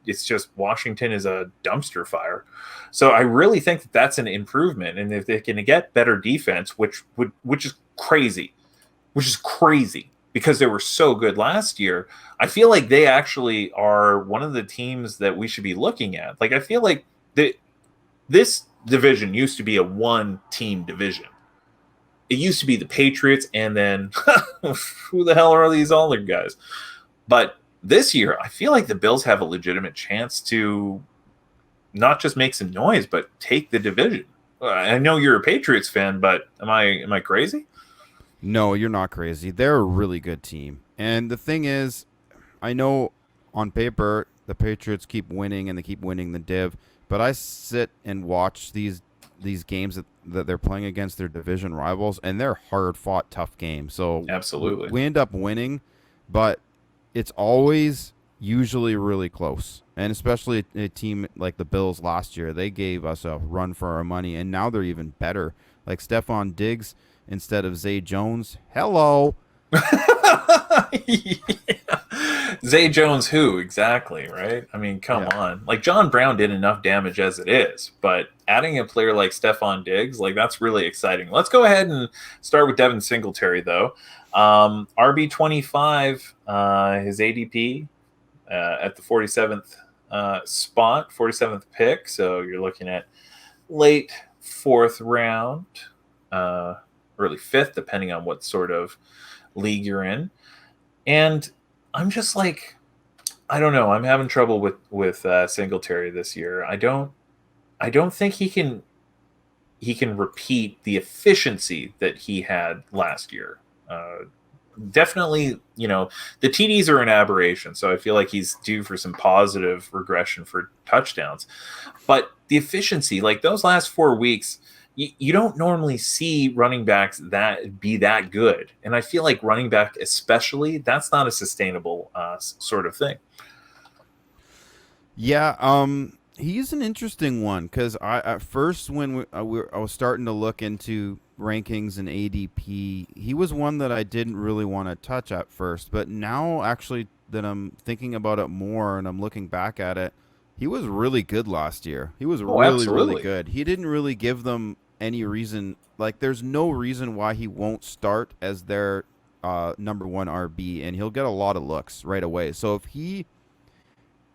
Speaker 1: It's just Washington is a dumpster fire. So I really think that that's an improvement. And if they can get better defense, which is crazy because they were so good last year, I feel like they actually are one of the teams that we should be looking at. Like, I feel like this division used to be a one-team division. It used to be the Patriots, and then who the hell are these other guys? But this year, I feel like the Bills have a legitimate chance to not just make some noise, but take the division. I know you're a Patriots fan, but am I crazy?
Speaker 2: No, you're not crazy. They're a really good team. And the thing is, I know on paper the Patriots keep winning and they keep winning the div, but I sit and watch these games that they're playing against their division rivals, and they're hard-fought, tough games. So
Speaker 1: absolutely,
Speaker 2: we end up winning, but it's always usually really close. And especially a team like the Bills last year, they gave us a run for our money, and now they're even better. Like Stephon Diggs instead of Zay Jones. Hello.
Speaker 1: Yeah. Zay Jones who? Exactly, right? I mean, come on. Like, John Brown did enough damage as it is, but adding a player like Stephon Diggs, like, that's really exciting. Let's go ahead and start with Devin Singletary, though. RB25, his ADP at the 47th spot, 47th pick. So you're looking at late 4th round, early 5th, depending on what sort of league you're in. And I'm just like, I don't know. I'm having trouble with Singletary this year. I don't think he can repeat the efficiency that he had last year. Definitely, the TDs are an aberration, so I feel like he's due for some positive regression for touchdowns. But the efficiency, like those last 4 weeks, you don't normally see running backs that be that good. And I feel like running back especially, that's not a sustainable sort of thing.
Speaker 2: Yeah, he's an interesting one because at first when I was starting to look into rankings and ADP, he was one that I didn't really want to touch at first. But now actually that I'm thinking about it more and I'm looking back at it, he was really good last year. He was really good. He didn't really give them any reason. Like, there's no reason why he won't start as their number one RB, and he'll get a lot of looks right away. So if he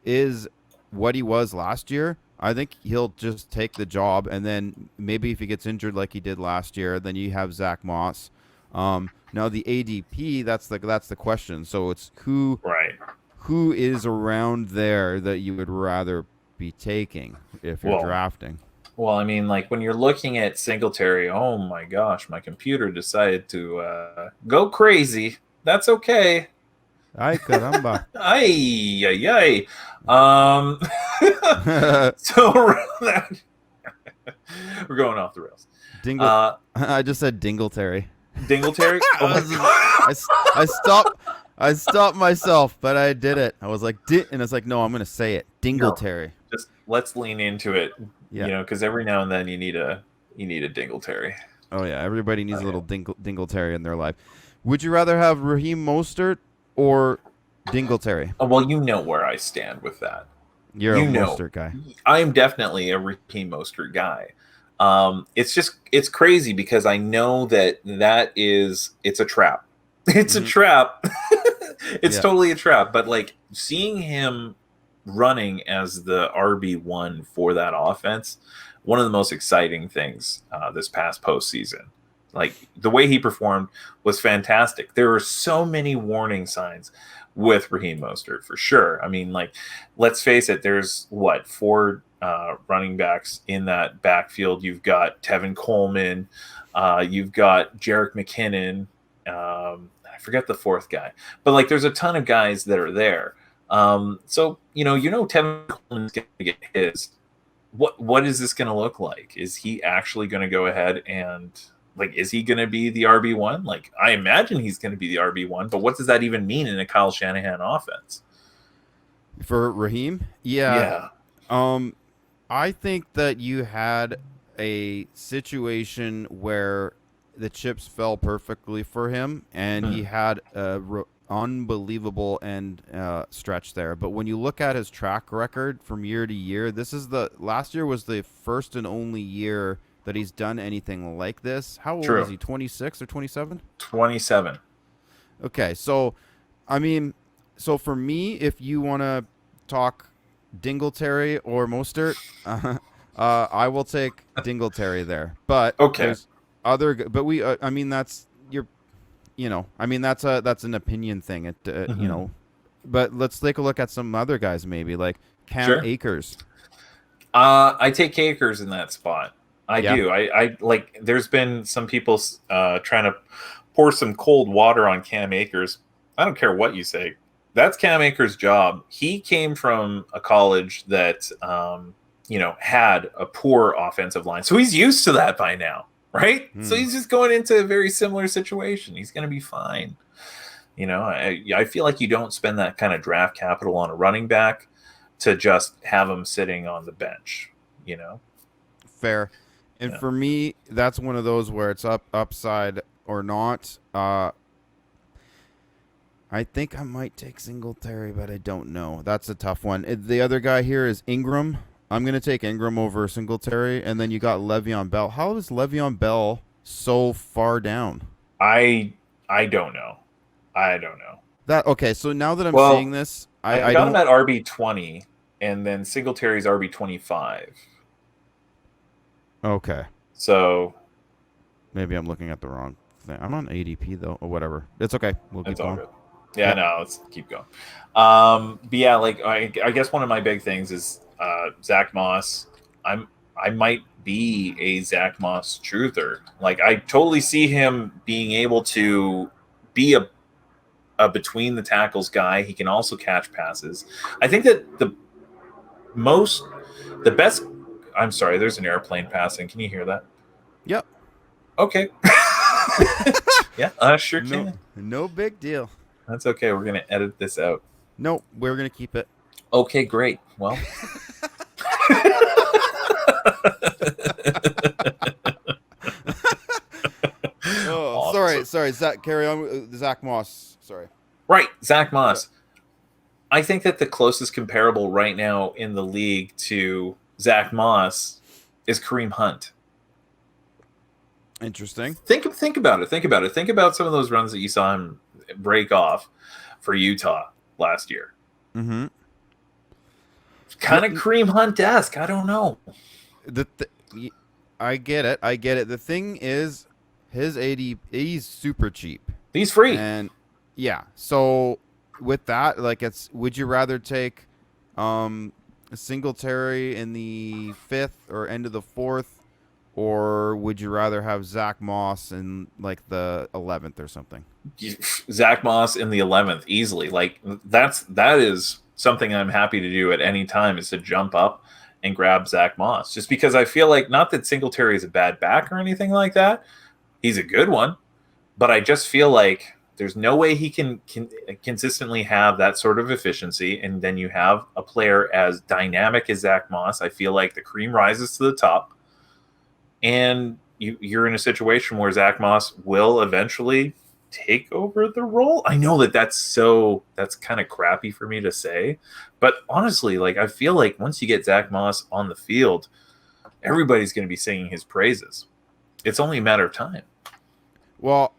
Speaker 2: is what he was last year, I think he'll just take the job, and then maybe if he gets injured like he did last year, then you have Zach Moss. Now the ADP, that's the question. So it's who is around there that you would rather be taking if you're drafting.
Speaker 1: Well, I mean, like when you're looking at Singletary, oh my gosh, my computer decided to go crazy. That's okay.
Speaker 2: Ay, caramba.
Speaker 1: Ay, ay, ay. So we're going off the rails.
Speaker 2: I just said Dingletary.
Speaker 1: Dingletary? Oh my God.
Speaker 2: I stopped myself, but I did it. I was like, and it's like, no, I'm going to say it. Dingletary.
Speaker 1: No, just let's lean into it.
Speaker 2: Yeah.
Speaker 1: You know, because every now and then you need a Dingletary.
Speaker 2: Oh yeah, everybody needs a little Dingletary in their life. Would you rather have Raheem Mostert or Dingletary?
Speaker 1: Oh, well, you know where I stand with that.
Speaker 2: You're a Mostert guy.
Speaker 1: I am definitely a Raheem Mostert guy. It's crazy because I know it's a trap. It's a trap. It's totally a trap. But like seeing him running as the RB1 for that offense, one of the most exciting things this past postseason. Like the way he performed was fantastic. There were so many warning signs with Raheem Mostert for sure. I mean, like, let's face it, there's four running backs in that backfield. You've got Tevin Coleman, you've got Jerick McKinnon, I forget the fourth guy, but like there's a ton of guys that are there. So Tevin Coleman's going to get his. What is this going to look like? Is he actually going to go ahead and is he going to be the RB1? Like, I imagine he's going to be the RB1, but what does that even mean in a Kyle Shanahan offense?
Speaker 2: For Raheem? Yeah. I think that you had a situation where the chips fell perfectly for him, and he had a unbelievable end stretch there. But when you look at his track record from year to year, last year was the first and only year that he's done anything like this. How old is he? 26 or 27?
Speaker 1: 27.
Speaker 2: Okay, so for me, if you want to talk Dingletary or Mostert, I will take Dingletary there. But there's that's that's an opinion thing. But let's take a look at some other guys, maybe like Cam Akers.
Speaker 1: I take Akers in that spot. I do. I like. There's been some people trying to pour some cold water on Cam Akers. I don't care what you say. That's Cam Akers' job. He came from a college that had a poor offensive line, so he's used to that by now, right? So he's just going into a very similar situation. He's going to be fine. I feel like you don't spend that kind of draft capital on a running back to just have him sitting on the bench.
Speaker 2: Fair. And for me, that's one of those where it's upside or not. I think I might take Singletary, but I don't know. That's a tough one. The other guy here is Ingram. I'm going to take Ingram over Singletary, and then you got Le'Veon Bell. How is Le'Veon Bell so far down?
Speaker 1: I don't know. I don't know.
Speaker 2: So now that I'm seeing this,
Speaker 1: I got him at RB20, and then Singletary's RB25.
Speaker 2: Okay.
Speaker 1: So
Speaker 2: maybe I'm looking at the wrong thing. I'm on ADP though, or whatever. It's okay. We'll keep going.
Speaker 1: Yeah, no, let's keep going. But yeah, like I guess one of my big things is Zach Moss. I might be a Zach Moss truther. Like I totally see him being able to be a between the tackles guy. He can also catch passes. I think that the best. I'm sorry, there's an airplane passing. Can you hear that?
Speaker 2: Yep.
Speaker 1: Okay. Yeah, I sure can.
Speaker 2: No big deal.
Speaker 1: That's okay. We're going to edit this out.
Speaker 2: No, we're going to keep it.
Speaker 1: Okay, great. Well.
Speaker 2: Awesome. Sorry. Zach, carry on. Zach Moss. Sorry.
Speaker 1: Right, Zach Moss. I think that the closest comparable right now in the league to Zach Moss is Kareem Hunt.
Speaker 2: Interesting.
Speaker 1: Think about it. Think about some of those runs that you saw him break off for Utah last year.
Speaker 2: Mm-hmm.
Speaker 1: kind of Kareem Hunt-esque. I don't know.
Speaker 2: The I get it. I get it. The thing is, his AD, he's super cheap.
Speaker 1: He's free.
Speaker 2: And yeah, so with that, like, it's, would you rather take Singletary in the fifth or end of the fourth, or would you rather have Zach Moss in like the 11th or something?
Speaker 1: Zach Moss in the 11th easily. Like that is something I'm happy to do at any time, is to jump up and grab Zach Moss, just because I feel like, not that Singletary is a bad back or anything like that. He's a good one, but I just feel like there's no way he can consistently have that sort of efficiency. And then you have a player as dynamic as Zach Moss. I feel like the cream rises to the top, and you're in a situation where Zach Moss will eventually take over the role. I know that's kind of crappy for me to say, but honestly, like, I feel like once you get Zach Moss on the field, everybody's going to be singing his praises. It's only a matter of time.
Speaker 2: Well,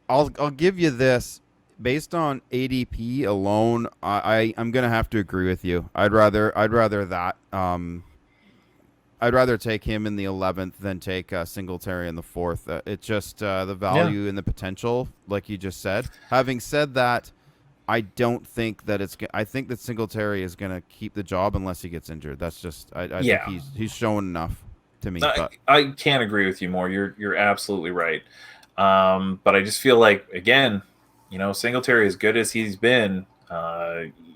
Speaker 2: I'll give you this. Based on ADP alone, I'm gonna have to agree with you. I'd rather take him in the 11th than take Singletary in the fourth. It's just the value and the potential, like you just said. Having said that, I don't think that I think that Singletary is going to keep the job unless he gets injured. That's just I think he's shown enough to me.
Speaker 1: I can't agree with you more. You're absolutely right. But I just feel like, again, Singletary, as good as he's been,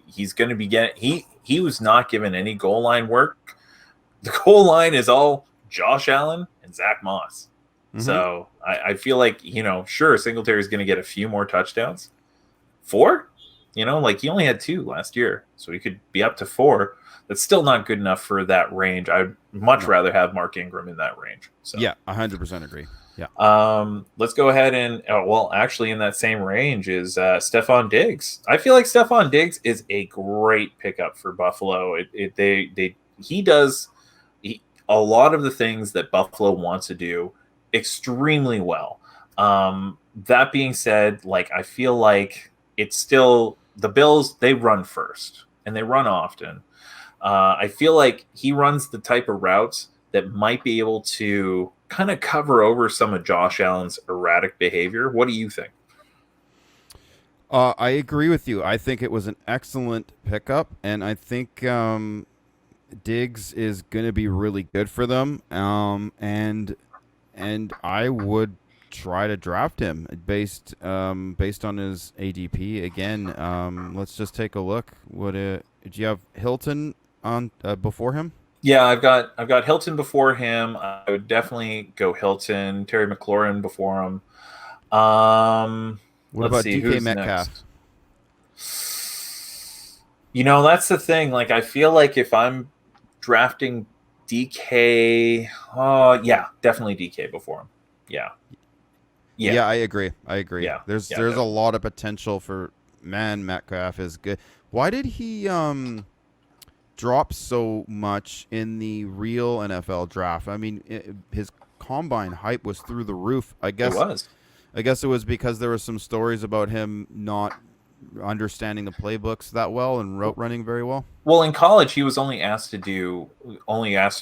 Speaker 1: he's going to be getting. He was not given any goal line work. The goal line is all Josh Allen and Zach Moss. Mm-hmm. So I feel like, sure, Singletary is going to get a few more touchdowns. 4? Like, he only had 2 last year, so he could be up to 4. That's still not good enough for that range. I'd much rather have Mark Ingram in that range. So.
Speaker 2: Yeah, 100% agree. Yeah.
Speaker 1: Let's go ahead and actually, in that same range is Stephon Diggs. I feel like Stephon Diggs is a great pickup for Buffalo. He does a lot of the things that Buffalo wants to do extremely well. That being said, like, I feel like it's still the Bills. They run first, and they run often. I feel like he runs the type of routes that might be able to kind of cover over some of Josh Allen's erratic behavior. What do you think?
Speaker 2: I agree with you. I think it was an excellent pickup, and I think Diggs is going to be really good for them. And I would try to draft him based on his ADP. Again, let's just take a look. Do you have Hilton on before him?
Speaker 1: Yeah, I've got Hilton before him. I would definitely go Hilton. Terry McLaurin before him.
Speaker 2: What about DK Metcalf?
Speaker 1: Next? That's the thing. Like, I feel like if I'm drafting DK, definitely DK before him. Yeah,
Speaker 2: I agree. Yeah, there's a lot of potential for Metcalf is good. Why did he drop so much in the real NFL draft? I mean, his combine hype was through the roof. I guess it was because there were some stories about him not understanding the playbooks that well and route running very well.
Speaker 1: Well, in college, he was only asked to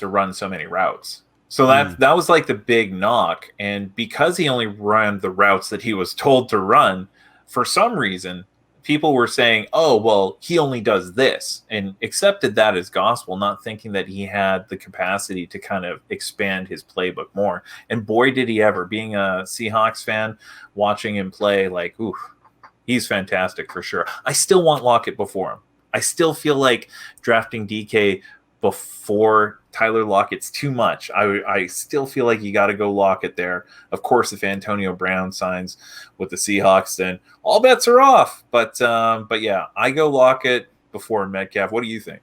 Speaker 1: run so many routes. So that was like the big knock. And because he only ran the routes that he was told to run, for some reason, people were saying, oh, well, he only does this, and accepted that as gospel, not thinking that he had the capacity to kind of expand his playbook more. And boy, did he ever. Being a Seahawks fan, watching him play, like, ooh, he's fantastic for sure. I still want Lockett before him. I still feel like drafting DK before Tyler Lockett's too much. I still feel like you got to go Lockett there. Of course, if Antonio Brown signs with the Seahawks, then all bets are off. But yeah, I go Lockett before Metcalf. What do you think?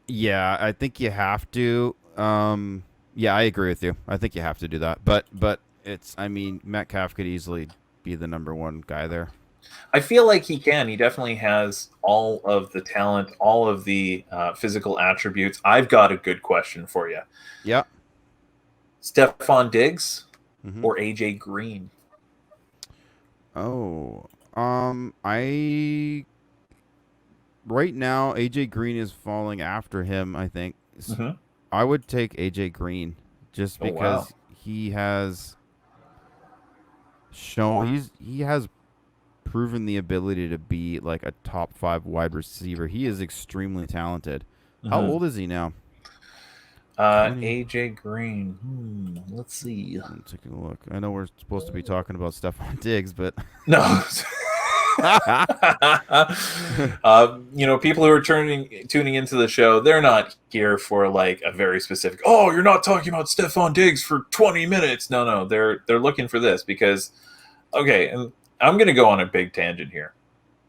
Speaker 2: Yeah, I think you have to. Yeah, I agree with you. I think you have to do that. But Metcalf could easily be the number one guy there.
Speaker 1: I feel like he can. He definitely has all of the talent, all of the physical attributes. I've got a good question for you.
Speaker 2: Yeah.
Speaker 1: Stephon Diggs or AJ Green?
Speaker 2: Oh, right now, AJ Green is falling after him. I think
Speaker 1: Mm-hmm.
Speaker 2: I would take AJ Green just
Speaker 1: Oh wow.
Speaker 2: because he has shown he has proven the ability to be like a top 5 wide receiver. He is extremely talented. How
Speaker 1: Mm-hmm.
Speaker 2: old is he now? 20.
Speaker 1: AJ Green. Let's see.
Speaker 2: I'm taking a look. I know we're supposed to be talking about Stephon Diggs, but
Speaker 1: No. People who are tuning into the show, they're not here for like a very specific. Oh, you're not talking about Stephon Diggs for 20 minutes. No, they're looking for this because, okay, and I'm going to go on a big tangent here.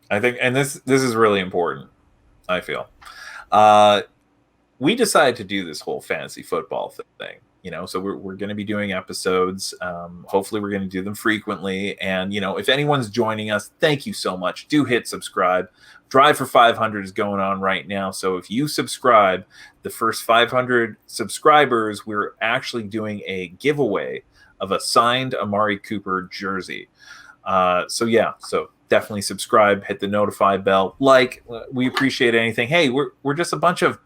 Speaker 1: I think, and this is really important. I feel. Uh, we decided to do this whole fantasy football thing, so we're going to be doing episodes. Hopefully we're going to do them frequently. And, if anyone's joining us, thank you so much. Do hit subscribe. Drive for 500 is going on right now. So if you subscribe, the first 500 subscribers, we're actually doing a giveaway of a signed Amari Cooper jersey. So definitely subscribe, hit the notify bell. We appreciate anything. Hey, we're just a bunch of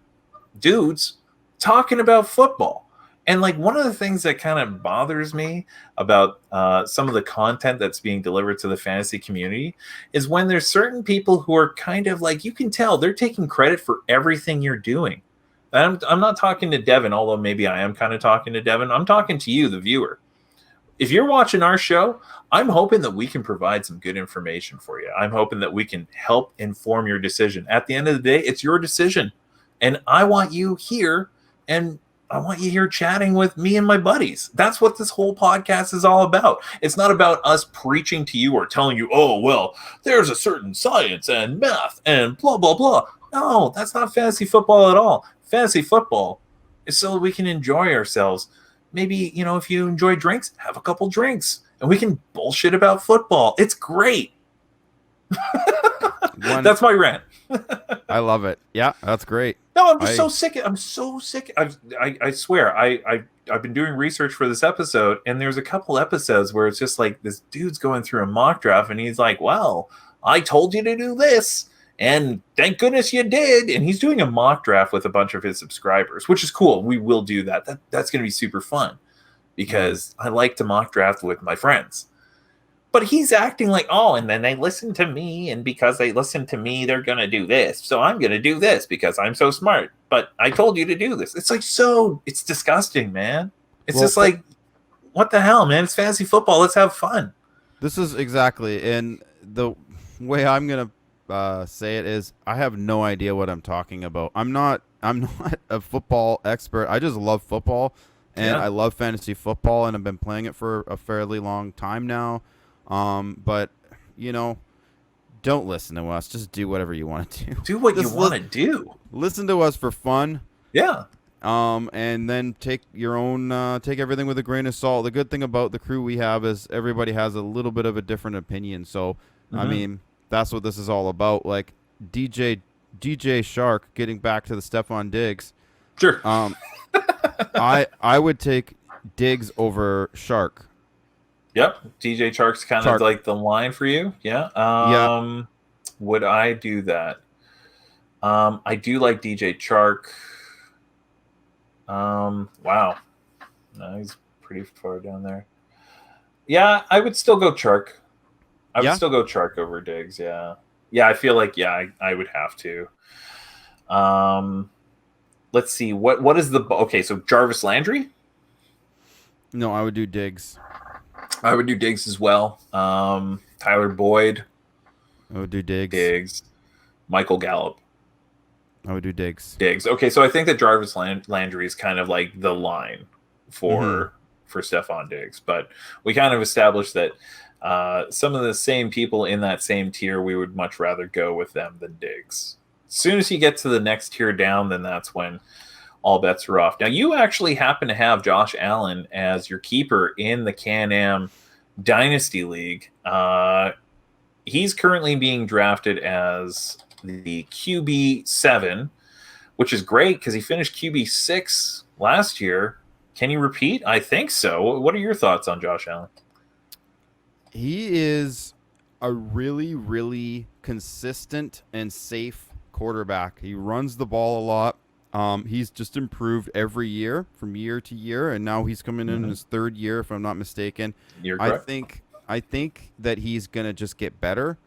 Speaker 1: dudes talking about football. And like one of the things that kind of bothers me about some of the content that's being delivered to the fantasy community is when there's certain people who are kind of like, you can tell they're taking credit for everything you're doing. I'm not talking to Devan, although maybe I am kind of talking to Devan. I'm talking to you, the viewer. If you're watching our show, I'm hoping that we can provide some good information for you. I'm hoping that we can help inform your decision. At the end of the day, it's your decision. And I want you here, and I want you here chatting with me and my buddies. That's what this whole podcast is all about. It's not about us preaching to you or telling you, oh, well, there's a certain science and math and blah, blah, blah. No, that's not fantasy football at all. Fantasy football is so we can enjoy ourselves. Maybe, if you enjoy drinks, have a couple drinks, and we can bullshit about football. It's great. That's my rant.
Speaker 2: I love it. Yeah, that's great.
Speaker 1: No, I'm just so sick. I'm so sick. I swear, I've been doing research for this episode, and there's a couple episodes where it's just like this dude's going through a mock draft, and he's like, "Well, I told you to do this, and thank goodness you did." And he's doing a mock draft with a bunch of his subscribers, which is cool. We will do that. That's going to be super fun because I like to mock draft with my friends. But he's acting like, oh, and then they listen to me, and because they listen to me, they're going to do this. So I'm going to do this because I'm so smart. But I told you to do this. It's like, it's disgusting, man. It's just like, what the hell, man? It's fantasy football. Let's have fun.
Speaker 2: This is exactly, and the way I'm going to say it is I have no idea what I'm talking about. I'm not a football expert. I just love football, and I love fantasy football, and I've been playing it for a fairly long time now. But don't listen to us. Just do whatever you want to do.
Speaker 1: Do what you want to do.
Speaker 2: Listen to us for fun.
Speaker 1: Yeah.
Speaker 2: And then take your own, take everything with a grain of salt. The good thing about the crew we have is everybody has a little bit of a different opinion. So, I mean, that's what this is all about. Like DJ Shark, getting back to the Stephon Diggs.
Speaker 1: Sure.
Speaker 2: I would take Diggs over Shark.
Speaker 1: Yep, DJ Chark's kind of like the line for you. Yeah. Would I do that? I do like DJ Chark. Wow. No, he's pretty far down there. Yeah, I would still go Chark. I would still go Chark over Diggs. Yeah. Yeah, I feel like I would have to. Let's see. What is the okay? So Jarvis Landry.
Speaker 2: No, I would do Diggs.
Speaker 1: I would do Diggs as well. Tyler Boyd.
Speaker 2: I would do Diggs.
Speaker 1: Diggs. Michael Gallup.
Speaker 2: I would do Diggs.
Speaker 1: Diggs. Okay, so I think that Jarvis Landry is kind of like the line for Stephon Diggs. But we kind of established that some of the same people in that same tier, we would much rather go with them than Diggs. As soon as you get to the next tier down, then that's when all bets are off. Now, you actually happen to have Josh Allen as your keeper in the Can-Am Dynasty League. He's currently being drafted as the QB7, which is great because he finished QB6 last year. Can you repeat? I think so. What are your thoughts on Josh Allen?
Speaker 2: He is a really, really consistent and safe quarterback. He runs the ball a lot. He's just improved every year from year to year, and now he's coming in his third year, if I'm not mistaken.
Speaker 1: You're correct.
Speaker 2: I think that he's gonna just get better.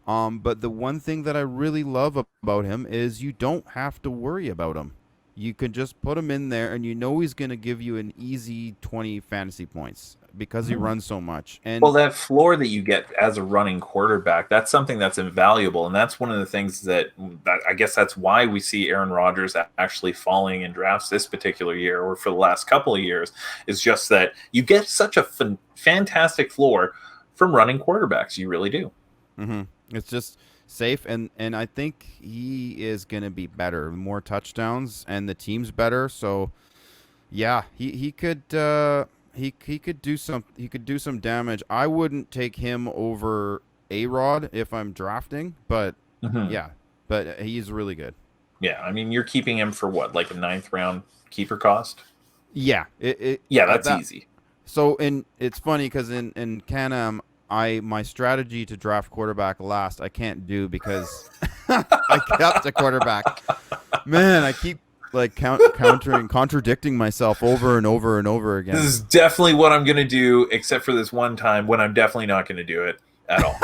Speaker 2: But the one thing that I really love about him is you don't have to worry about him. You can just put him in there, and you know he's gonna give you an easy 20 fantasy points because he runs so much. And
Speaker 1: Well, that floor that you get as a running quarterback, that's something that's invaluable. And that's one of the things that I guess that's why we see Aaron Rodgers actually falling in drafts this particular year or for the last couple of years, is just that you get such a fantastic floor from running quarterbacks. You really do.
Speaker 2: It's just safe, and I think he is going to be better, more touchdowns, and the team's better. So, yeah, he could he could do some damage. I wouldn't take him over A-Rod if I'm drafting, but yeah, but he's really good.
Speaker 1: Yeah, I mean, you're keeping him for what, like a 9th round keeper cost?
Speaker 2: Yeah,
Speaker 1: that's easy.
Speaker 2: So, it's funny because in Can-Am, my strategy to draft quarterback last I can't do because I kept a quarterback. Man, I keep like contradicting myself over and over and over again.
Speaker 1: This is definitely what I'm gonna do, except for this one time when I'm definitely not gonna do it at all.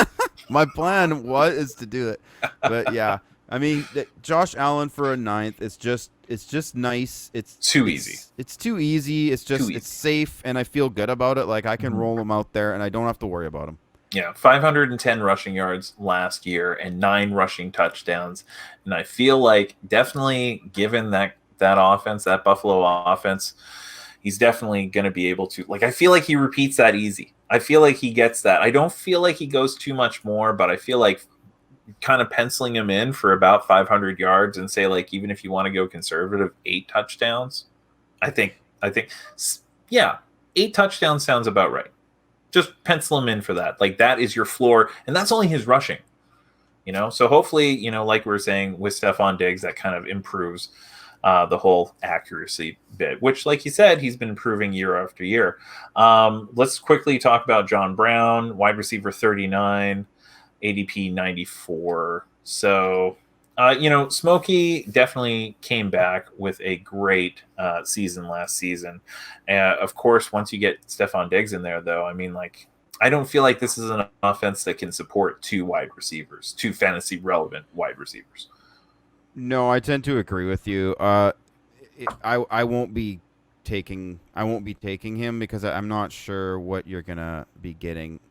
Speaker 2: My plan is to do it, but yeah, I mean, Josh Allen for a 9th. It's just nice. It's too easy. It's too easy. It's just it's safe, and I feel good about it. Like I can roll him out there, and I don't have to worry about him.
Speaker 1: Yeah, 510 rushing yards last year and 9 rushing touchdowns, and I feel like definitely given that offense, that Buffalo offense, he's definitely going to be able to. Like I feel like he repeats that easy. I feel like he gets that. I don't feel like he goes too much more, but I feel like kind of penciling him in for about 500 yards and say, like, even if you want to go conservative, 8 touchdowns, I think, yeah, 8 touchdowns sounds about right. Just pencil him in for that. Like that is your floor, and that's only his rushing, So hopefully, like we were saying with Stephon Diggs, that kind of improves the whole accuracy bit, which, like you said, he's been improving year after year. Let's quickly talk about John Brown, wide receiver 39. ADP 94. So, Smokey definitely came back with a great season last season. Of course, once you get Stephon Diggs in there, though, I mean, like, I don't feel like this is an offense that can support 2 wide receivers, 2 fantasy relevant wide receivers.
Speaker 2: No, I tend to agree with you. I won't be taking him because I'm not sure what you're gonna be getting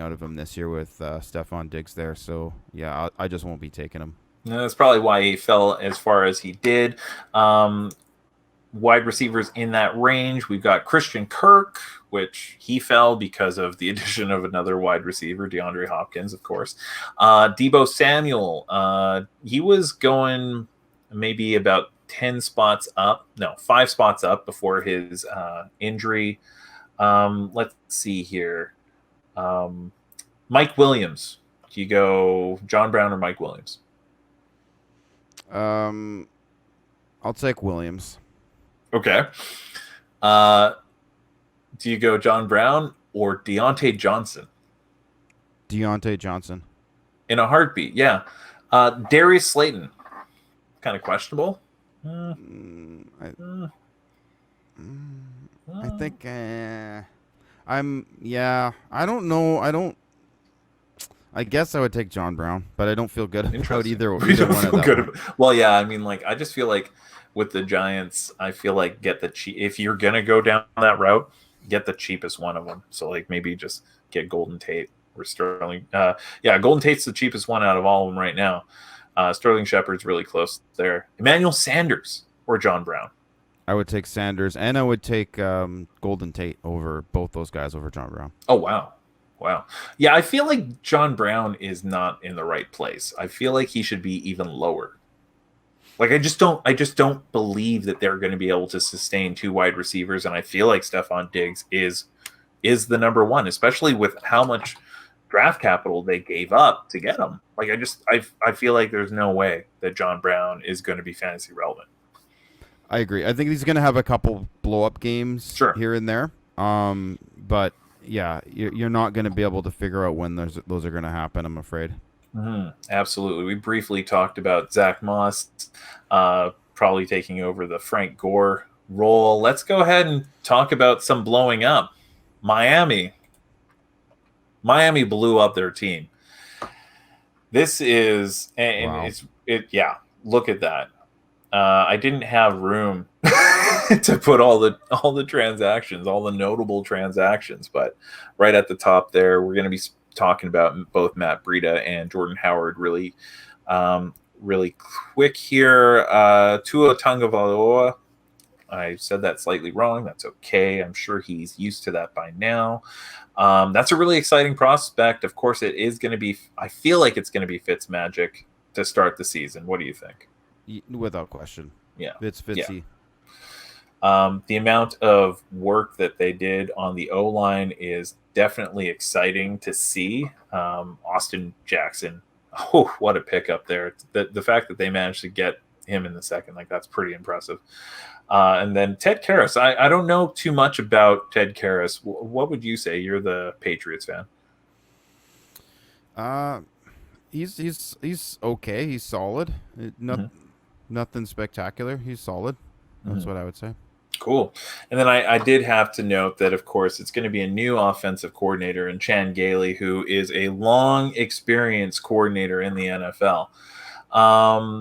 Speaker 2: out of him this year with Stephon Diggs there. So yeah, I just won't be taking him.
Speaker 1: And that's probably why he fell as far as he did. Wide receivers in that range, we've got Christian Kirk, which he fell because of the addition of another wide receiver, DeAndre Hopkins, of course. Deebo Samuel, he was going maybe about 5 spots up before his injury. Let's see here. Mike Williams. Do you go John Brown or Mike Williams?
Speaker 2: I'll take Williams.
Speaker 1: Okay. Do you go John Brown or Deontay Johnson?
Speaker 2: Deontay Johnson.
Speaker 1: In a heartbeat, yeah. Darius Slayton. Kind of questionable.
Speaker 2: I think I don't know. I guess I would take John Brown, but I don't feel good about either one of them.
Speaker 1: Well, yeah, I mean, like, I just feel like with the Giants, I feel like get the cheap. If you're gonna go down that route, get the cheapest one of them. So, like, maybe just get Golden Tate or Sterling. Golden Tate's the cheapest one out of all of them right now. Sterling Shepard's really close there. Emmanuel Sanders or John Brown.
Speaker 2: I would take Sanders, and I would take Golden Tate over both those guys over John Brown.
Speaker 1: Oh, wow. Yeah, I feel like John Brown is not in the right place. I feel like he should be even lower. Like, I just don't believe that they're going to be able to sustain 2 wide receivers, and I feel like Stephon Diggs is the number one, especially with how much draft capital they gave up to get him. Like, I feel like there's no way that John Brown is going to be fantasy relevant.
Speaker 2: I agree. I think he's going to have a couple blow-up games here and there. But, yeah, you're not going to be able to figure out when those are going to happen, I'm afraid.
Speaker 1: Absolutely. We briefly talked about Zach Moss probably taking over the Frank Gore role. Let's go ahead and talk about some blowing up. Miami. Miami blew up their team. This is, and
Speaker 2: Wow.
Speaker 1: it's, it, yeah, look at that. I didn't have room to put all the transactions, all the notable transactions, but right at the top there, we're going to be talking about both Matt Breida and Jordan Howard really quick here. Tua Tagovailoa. I said that slightly wrong. That's okay. I'm sure he's used to that by now. That's a really exciting prospect. Of course, it is going to be. I feel like it's going to be Fitzmagic to start the season. What do you think?
Speaker 2: Without question.
Speaker 1: Yeah.
Speaker 2: It's
Speaker 1: Yeah.
Speaker 2: Fitzy.
Speaker 1: The amount of work that they did on the O line is definitely exciting to see. Austin Jackson, oh, what a pickup there! The fact that they managed to get him in the second, like that's pretty impressive. And then Ted Karras. I don't know too much about Ted Karras. What would you say? You're the Patriots fan.
Speaker 2: Uh, he's okay. He's solid.
Speaker 1: Mm-hmm.
Speaker 2: Nothing spectacular. He's solid. That's
Speaker 1: Mm-hmm.
Speaker 2: what I would say.
Speaker 1: Cool. And then I did have to note that, of course, it's going to be a new offensive coordinator in Chan Gailey, who is a long experienced coordinator in the NFL.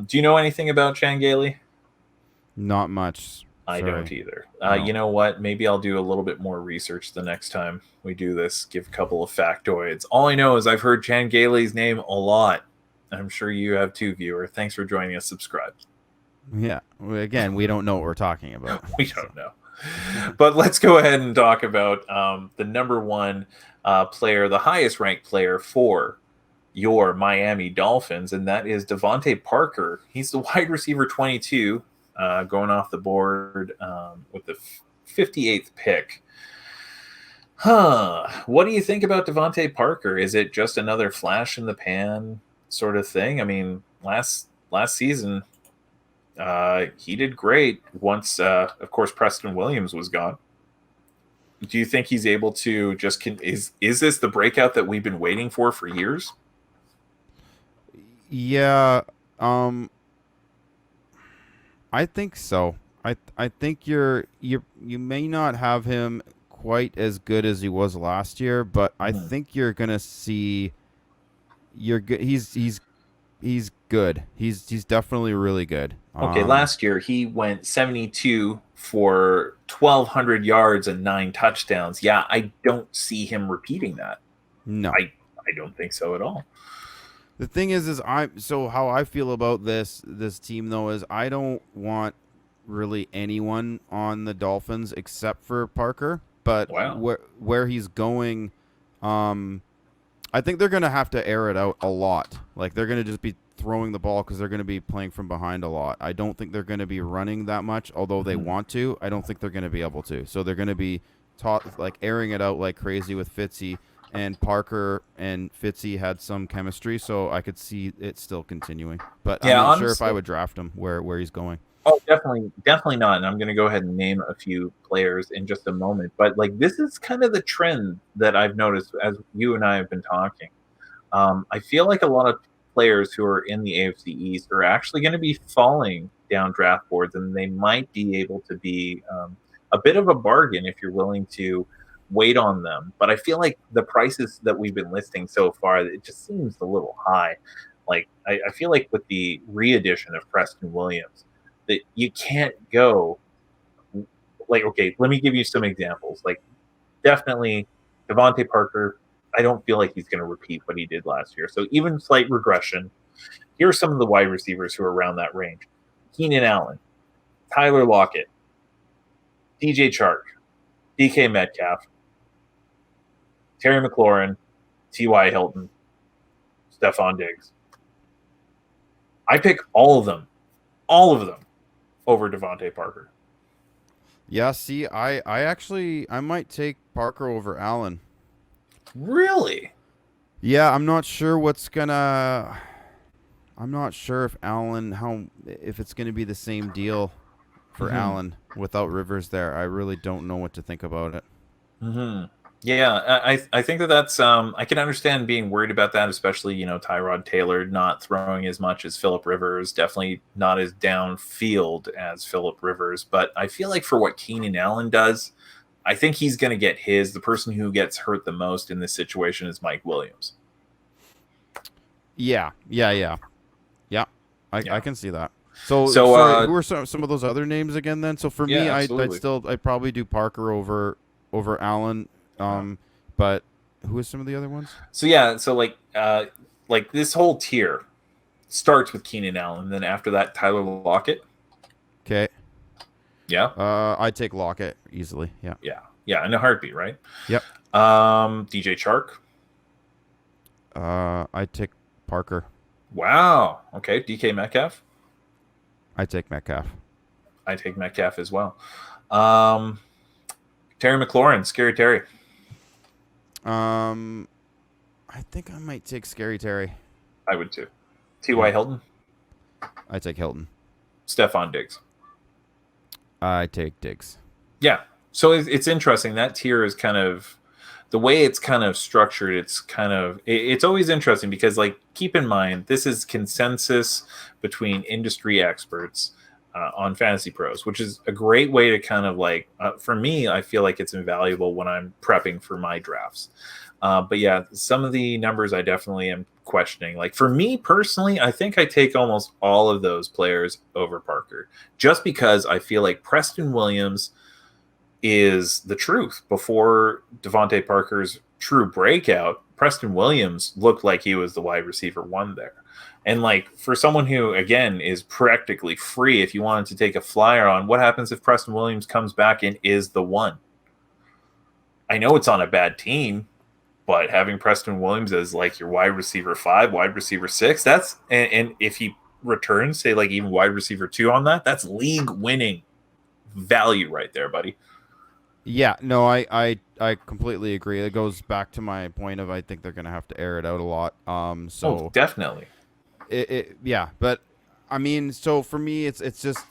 Speaker 1: Do you know anything about Chan Gailey?
Speaker 2: Not much.
Speaker 1: I don't
Speaker 2: Sorry.
Speaker 1: either.
Speaker 2: No.
Speaker 1: You know what? Maybe I'll do a little bit more research the next time we do this, give a couple of factoids. All I know is I've heard Chan Gailey's name a lot. I'm sure you have too, viewer. Thanks for joining us. Subscribe.
Speaker 2: Yeah. Again, we don't know what we're talking about.
Speaker 1: We don't know. But let's go ahead and talk about the number one player, the highest ranked player for your Miami Dolphins, and that is Devontae Parker. He's the wide receiver 22, going off the board with the 58th pick. What do you think about Devontae Parker? Is it just another flash in the pan sort of thing? I mean, last season, he did great once, of course, Preston Williams was gone. Do you think he's able to just is this the breakout that we've been waiting for years?
Speaker 2: Yeah. I think so. I think you may not have him quite as good as he was last year, but I
Speaker 1: Hmm.
Speaker 2: think you're gonna see you're good. He's good. He's definitely really good.
Speaker 1: Okay, last year he went 72 for 1,200 yards and 9 touchdowns. Yeah, I don't see him repeating that.
Speaker 2: No.
Speaker 1: I don't think so at all.
Speaker 2: The thing is I so how I feel about this team though is I don't want really anyone on the Dolphins except for Parker, but
Speaker 1: Wow.
Speaker 2: where he's going, I think they're gonna have to air it out a lot. Like they're gonna just be throwing the ball because they're gonna be playing from behind a lot. I don't think they're gonna be running that much, although they
Speaker 1: Mhm.
Speaker 2: want to. I don't think they're gonna be able to. So they're gonna be taught like airing it out like crazy with Fitzy. And Parker and Fitzy had some chemistry, so I could see it still continuing. But I'm
Speaker 1: Yeah,
Speaker 2: not sure if I
Speaker 1: honestly.
Speaker 2: would draft him where he's going.
Speaker 1: Oh, definitely not. And I'm going to go ahead and name a few players in just a moment. But like this is kind of the trend that I've noticed as you and I have been talking. I feel like a lot of players who are in the AFC East are actually going to be falling down draft boards, and they might be able to be a bit of a bargain if you're willing to wait on them. But I feel like the prices that we've been listing so far, it just seems a little high. Like I feel like with the re-edition of Preston Williams, that you can't go like, okay, let me give you some examples. Like definitely Devontae Parker, I don't feel like he's going to repeat what he did last year. So even slight regression. Here are some of the wide receivers who are around that range: Keenan Allen, Tyler Lockett, DJ Chark, DK Metcalf, Terry McLaurin, T.Y. Hilton, Stephon Diggs. I pick all of them over Devontae Parker.
Speaker 2: Yeah, see, I actually I might take Parker over Allen.
Speaker 1: Really?
Speaker 2: Yeah, I'm not sure if Allen how if it's gonna be the same deal for
Speaker 1: Mm-hmm.
Speaker 2: Allen without Rivers there. I really don't know what to think about it.
Speaker 1: Mm-hmm. Yeah, I think that's I can understand being worried about that, especially Tyrod Taylor not throwing as much as Phillip Rivers, definitely not as downfield as Phillip Rivers. But I feel like for what Keenan Allen does, I think he's going to get his. The person who gets hurt the most in this situation is Mike Williams.
Speaker 2: Yeah, yeah, yeah, yeah. I
Speaker 1: Yeah.
Speaker 2: can see that. So
Speaker 1: So
Speaker 2: sorry, who are some of those other names again? Then, so for
Speaker 1: yeah,
Speaker 2: me,
Speaker 1: absolutely.
Speaker 2: I'd probably do Parker over Allen.
Speaker 1: Uh,
Speaker 2: But who are some of the other ones?
Speaker 1: so yeah, so like this whole tier starts with Keenan Allen, then after that Tyler Lockett.
Speaker 2: Okay.
Speaker 1: Yeah.
Speaker 2: I'd take Lockett easily. Yeah.
Speaker 1: Yeah. Yeah, in a heartbeat, right?
Speaker 2: Yep.
Speaker 1: DJ Chark.
Speaker 2: I'd take Parker.
Speaker 1: Wow. Okay. DK Metcalf.
Speaker 2: I'd take Metcalf.
Speaker 1: I take Metcalf as well. Um, Terry McLaurin, Scary Terry.
Speaker 2: Um, I think I might take Scary Terry.
Speaker 1: I would too. T.Y. Hilton.
Speaker 2: I'd take Hilton.
Speaker 1: Stephon Diggs.
Speaker 2: I'd take Diggs.
Speaker 1: Yeah. So it's interesting. That tier is kind of the way it's kind of structured. It's always interesting because, like, keep in mind, this is consensus between industry experts on Fantasy Pros, which is a great way to kind of for me, I feel like it's invaluable when I'm prepping for my drafts. But yeah, some of the numbers I definitely am questioning. Like for me personally, I think I take almost all of those players over Parker just because I feel like Preston Williams is the truth. Before Devontae Parker's true breakout, Preston Williams looked like he was the wide receiver one there. And like for someone who again is practically free, if you wanted to take a flyer on what happens if Preston Williams comes back and is the one. I know it's on a bad team, but having Preston Williams as like your wide receiver 5, wide receiver 6, and if he returns, say like even wide receiver 2 on that's league winning value right there, buddy.
Speaker 2: Yeah, no, I completely agree. It goes back to my point of I think they're gonna have to air it out a lot.
Speaker 1: Oh, definitely.
Speaker 2: Yeah, but I mean, so for me, it's just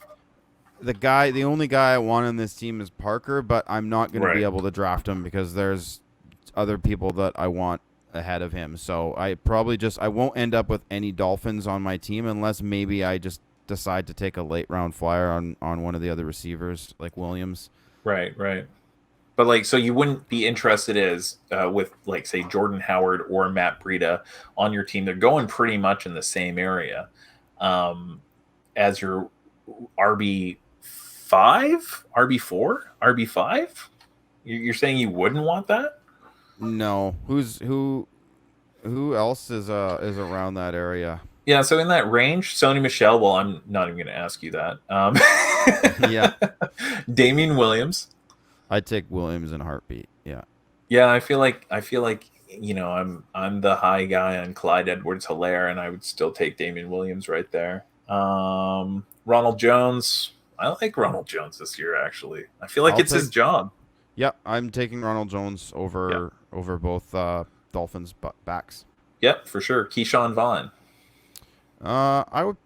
Speaker 2: the only guy I want on this team is Parker, but I'm not gonna be
Speaker 1: Right.
Speaker 2: able to draft him because there's other people that I want ahead of him. So I won't end up with any Dolphins on my team unless maybe I just decide to take a late round flyer on one of the other receivers like Williams.
Speaker 1: Right. But like, so you wouldn't be interested with like say Jordan Howard or Matt Breida on your team. They're going pretty much in the same area as your RB5, RB4, RB5. You're saying you wouldn't want that?
Speaker 2: No, who else is around that area?
Speaker 1: Yeah. So in that range, Sony Michelle. Well, I'm not even going to ask you that.
Speaker 2: Yeah,
Speaker 1: Damian Williams.
Speaker 2: I'd take Williams in a heartbeat. Yeah.
Speaker 1: Yeah, I feel like I'm the high guy on Clyde Edwards-Helaire, and I would still take Damian Williams right there. Ronald Jones. I like Ronald Jones this year. Actually, I feel like
Speaker 2: I'll
Speaker 1: it's
Speaker 2: take.
Speaker 1: his job.
Speaker 2: Yeah, I'm taking Ronald Jones
Speaker 1: Yeah.
Speaker 2: over both Dolphins backs.
Speaker 1: Yep, for sure. Keyshawn Vaughn.
Speaker 2: I would.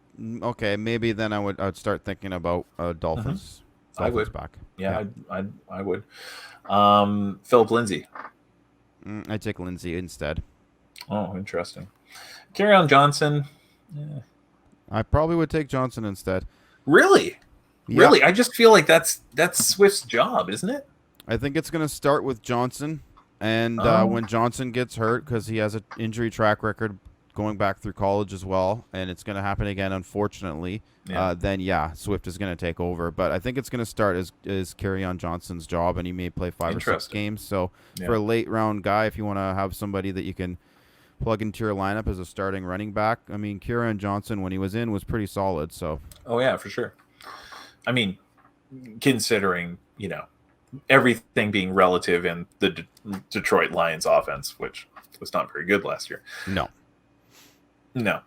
Speaker 2: Okay, maybe then I'd start thinking about
Speaker 1: Hmm. I
Speaker 2: Dolphins
Speaker 1: would.
Speaker 2: back.
Speaker 1: Yeah,
Speaker 2: Yeah,
Speaker 1: I would. Phillip Lindsay.
Speaker 2: I'd take Lindsey instead.
Speaker 1: Oh, interesting. On Johnson. Yeah.
Speaker 2: I probably would take Johnson instead.
Speaker 1: Really?
Speaker 2: Yeah,
Speaker 1: Really? I just feel like that's Swift's job, isn't it?
Speaker 2: I think it's going to start with Johnson, and
Speaker 1: Oh,
Speaker 2: when Johnson gets hurt, because he has an injury track record going back through college as well, and it's going to happen again, unfortunately.
Speaker 1: yeah.
Speaker 2: Then Swift is going to take over. But I think it's going to start as on Johnson's job, and he may play 5 or 6
Speaker 1: Interesting.
Speaker 2: games. So
Speaker 1: Yeah.
Speaker 2: for a late round guy, if you want to have somebody that you can plug into your lineup as a starting running back, I mean, Kieran Johnson when he was in was pretty solid. So
Speaker 1: Oh yeah, for sure. I mean, considering everything being relative in the Detroit Lions offense, which was not very good last year.
Speaker 2: no.
Speaker 1: No.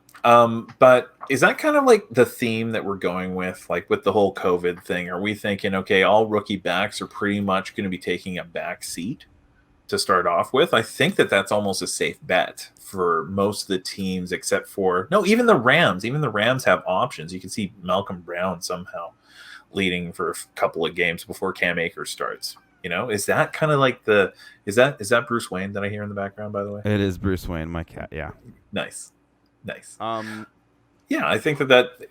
Speaker 1: But is that kind of like the theme that we're going with, like with the whole COVID thing? Are we thinking, okay, all rookie backs are pretty much going to be taking a back seat to start off with? I think that's almost a safe bet for most of the teams, except for no, even the Rams. Even the Rams have options. You can see Malcolm Brown somehow leading for a couple of games before Cam Akers starts. Is that kind of like is that Bruce Wayne that I hear in the background, by the way?
Speaker 2: It is Bruce Wayne, my cat. Yeah.
Speaker 1: Nice.
Speaker 2: Um.
Speaker 1: Yeah, I think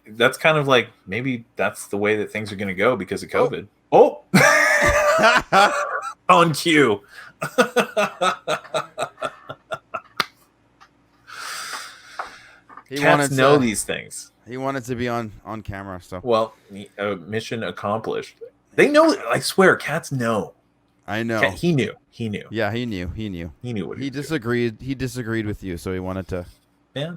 Speaker 1: that's kind of like maybe that's the way that things are going to go because of
Speaker 2: Oh.
Speaker 1: COVID. Oh, on cue. Cats know these things.
Speaker 2: He wanted to be on camera, so.
Speaker 1: Well, mission accomplished. They know. I swear, cats know.
Speaker 2: I know.
Speaker 1: He knew.
Speaker 2: Yeah, he knew. He knew
Speaker 1: what
Speaker 2: he disagreed. He disagreed with you, so he wanted to.
Speaker 1: Yeah.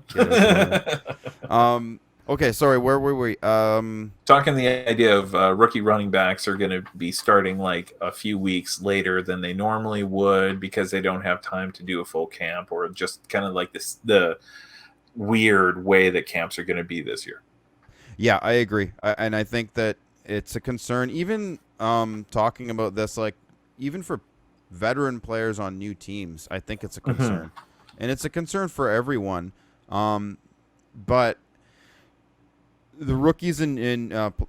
Speaker 2: Okay, sorry. Where were we?
Speaker 1: Talking the idea of rookie running backs are going to be starting like a few weeks later than they normally would because they don't have time to do a full camp, or just kind of like the weird way that camps are going to be this year.
Speaker 2: Yeah, I agree, and I think that it's a concern. Even talking about this, like even for veteran players on new teams, I think it's a concern, and it's a concern for everyone. But the rookies and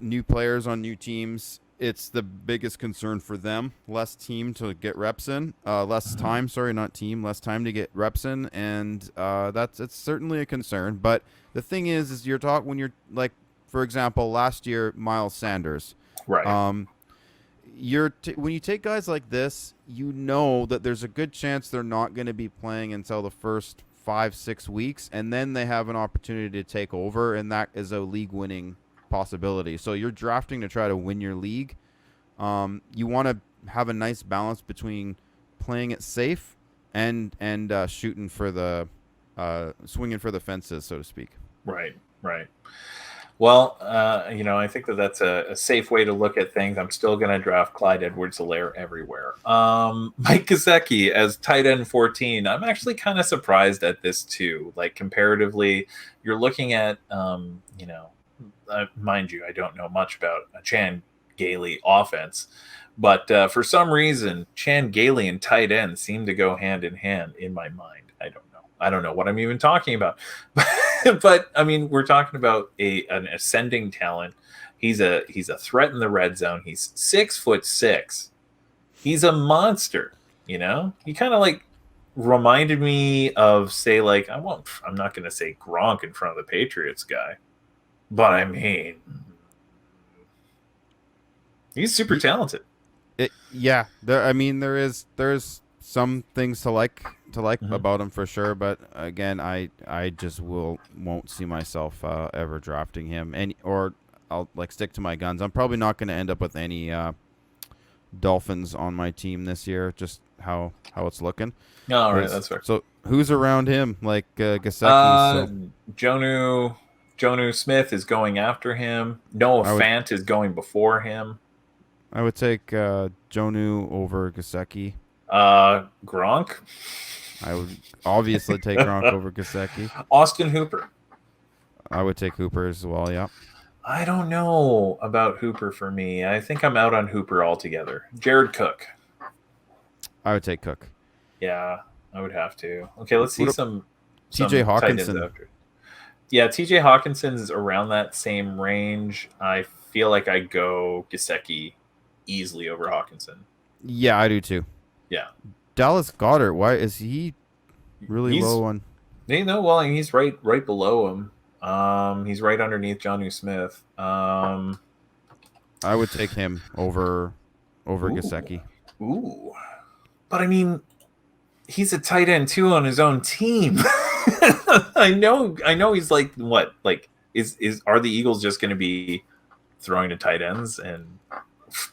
Speaker 2: new players on new teams, it's the biggest concern for them. Less team to get reps in, less time. Sorry, not team. Less time to get reps in, and it's certainly a concern. But the thing is you're talking when you're like, for example, last year Miles Sanders,
Speaker 1: right?
Speaker 2: When you take guys like this, that there's a good chance they're not going to be playing until the first 5-6 weeks, and then they have an opportunity to take over, and that is a league-winning possibility. So you're drafting to try to win your league. You want to have a nice balance between playing it safe and shooting for the swinging for the fences, so to speak.
Speaker 1: Right. Well, I think that's a safe way to look at things. I'm still going to draft Clyde Edwards-Helaire everywhere. Mike Gesicki as tight end 14. I'm actually kind of surprised at this too. Like comparatively, you're looking at, mind you, I don't know much about a Chan Gailey offense, but for some reason, Chan Gailey and tight end seem to go hand in hand in my mind. I don't know what I'm even talking about. But I mean, we're talking about an ascending talent. He's a threat in the red zone. He's 6'6". He's a monster. He kind of like reminded me of, say, like I'm not going to say Gronk in front of the Patriots guy, but I mean, he's super talented.
Speaker 2: There's some things to like about him for sure, but again, I just won't see myself ever drafting him, or I'll like stick to my guns. I'm probably not going to end up with any Dolphins on my team this year, just how it's looking.
Speaker 1: All right, that's fair.
Speaker 2: So who's around him, like Gesicki?
Speaker 1: Jonnu Smith is going after him. Noah Fant is going before him.
Speaker 2: I would take Jonnu over Gesicki.
Speaker 1: Gronk.
Speaker 2: I would obviously take Gronk over Gesicki.
Speaker 1: Austin Hooper.
Speaker 2: I would take Hooper as well, yeah.
Speaker 1: I don't know about Hooper for me. I think I'm out on Hooper altogether. Jared Cook.
Speaker 2: I would take Cook.
Speaker 1: Yeah, I would have to. Okay, let's see some
Speaker 2: TJ Hawkinson.
Speaker 1: Yeah, TJ Hawkinson's around that same range. I feel like I go Gesicki easily over Hawkinson.
Speaker 2: Yeah, I do too.
Speaker 1: Yeah.
Speaker 2: Dallas Goedert, why is he really low on?
Speaker 1: Well, he's right below him. He's right underneath Jonnu Smith. I
Speaker 2: would take him over Gesicki.
Speaker 1: Ooh. But I mean, he's a tight end too on his own team. I know he's like what? Like are the Eagles just going to be throwing to tight ends and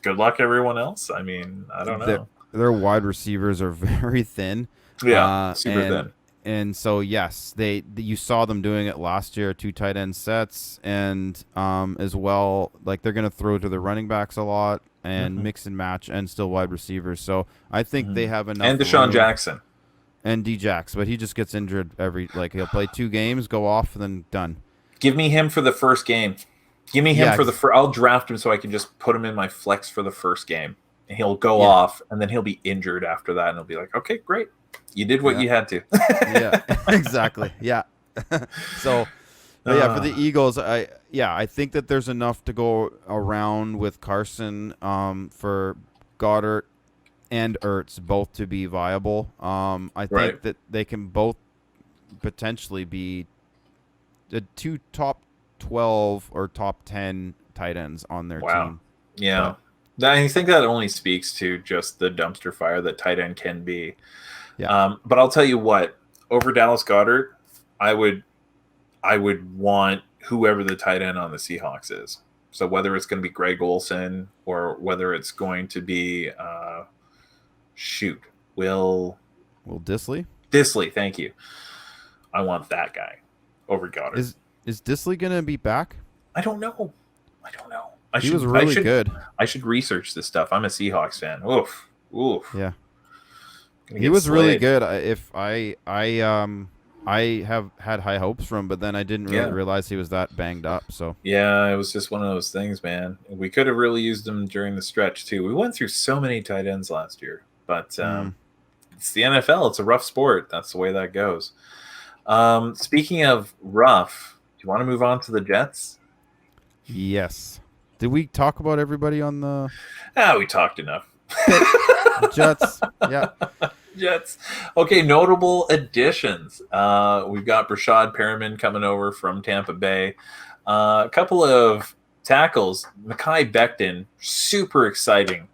Speaker 1: good luck everyone else? I mean, I don't know.
Speaker 2: Their wide receivers are very thin.
Speaker 1: Yeah, super thin.
Speaker 2: And so yes, you saw them doing it last year, 2 tight end sets, and as well, like they're going to throw to the running backs a lot and mix and match, and still wide receivers. So I think they have enough.
Speaker 1: And Deshaun Jackson.
Speaker 2: And D-Jax, but he just gets injured he'll play 2 games, go off, and then done.
Speaker 1: Give me him for the first game. Give me him for the first. I'll draft him so I can just put him in my flex for the first game. And he'll go off, and then he'll be injured after that, and he'll be like, okay, great. You did what you had to.
Speaker 2: Yeah, exactly. Yeah. So, for the Eagles, I think that there's enough to go around with Carson for Goddard. and Ertz both to be viable. I think
Speaker 1: Right.
Speaker 2: that they can both potentially be the two top 12 or top 10 tight ends on their
Speaker 1: Wow.
Speaker 2: team.
Speaker 1: Yeah.
Speaker 2: But
Speaker 1: I think that only speaks to just the dumpster fire that tight end can be.
Speaker 2: yeah,
Speaker 1: But I'll tell you what, over Dallas Goedert, I would want whoever the tight end on the Seahawks is. So whether it's going to be Greg Olsen or whether it's going to be Will
Speaker 2: Disley
Speaker 1: Disley, thank you. I want that guy over Goddard.
Speaker 2: is Disley gonna be back?
Speaker 1: I don't know.
Speaker 2: He was really good.
Speaker 1: I should research this stuff. I'm a Seahawks fan. Oof.
Speaker 2: Yeah,
Speaker 1: Gonna
Speaker 2: he
Speaker 1: get
Speaker 2: was really
Speaker 1: slayed.
Speaker 2: good. I have had high hopes for him, but then I didn't really
Speaker 1: Yeah.
Speaker 2: realize he was that banged up. So
Speaker 1: Yeah, it was just one of those things, man. We could have really used him during the stretch too. We went through so many tight ends last year, but it's the NFL. It's a rough sport. That's the way that goes. Speaking of rough, do you want to move on to the Jets?
Speaker 2: yes. Did we talk about everybody on the
Speaker 1: We talked enough.
Speaker 2: Jets? Yeah.
Speaker 1: Jets. Okay, notable additions. We've got Brashad Perriman coming over from Tampa Bay. A couple of tackles. Mekhi Becton, super exciting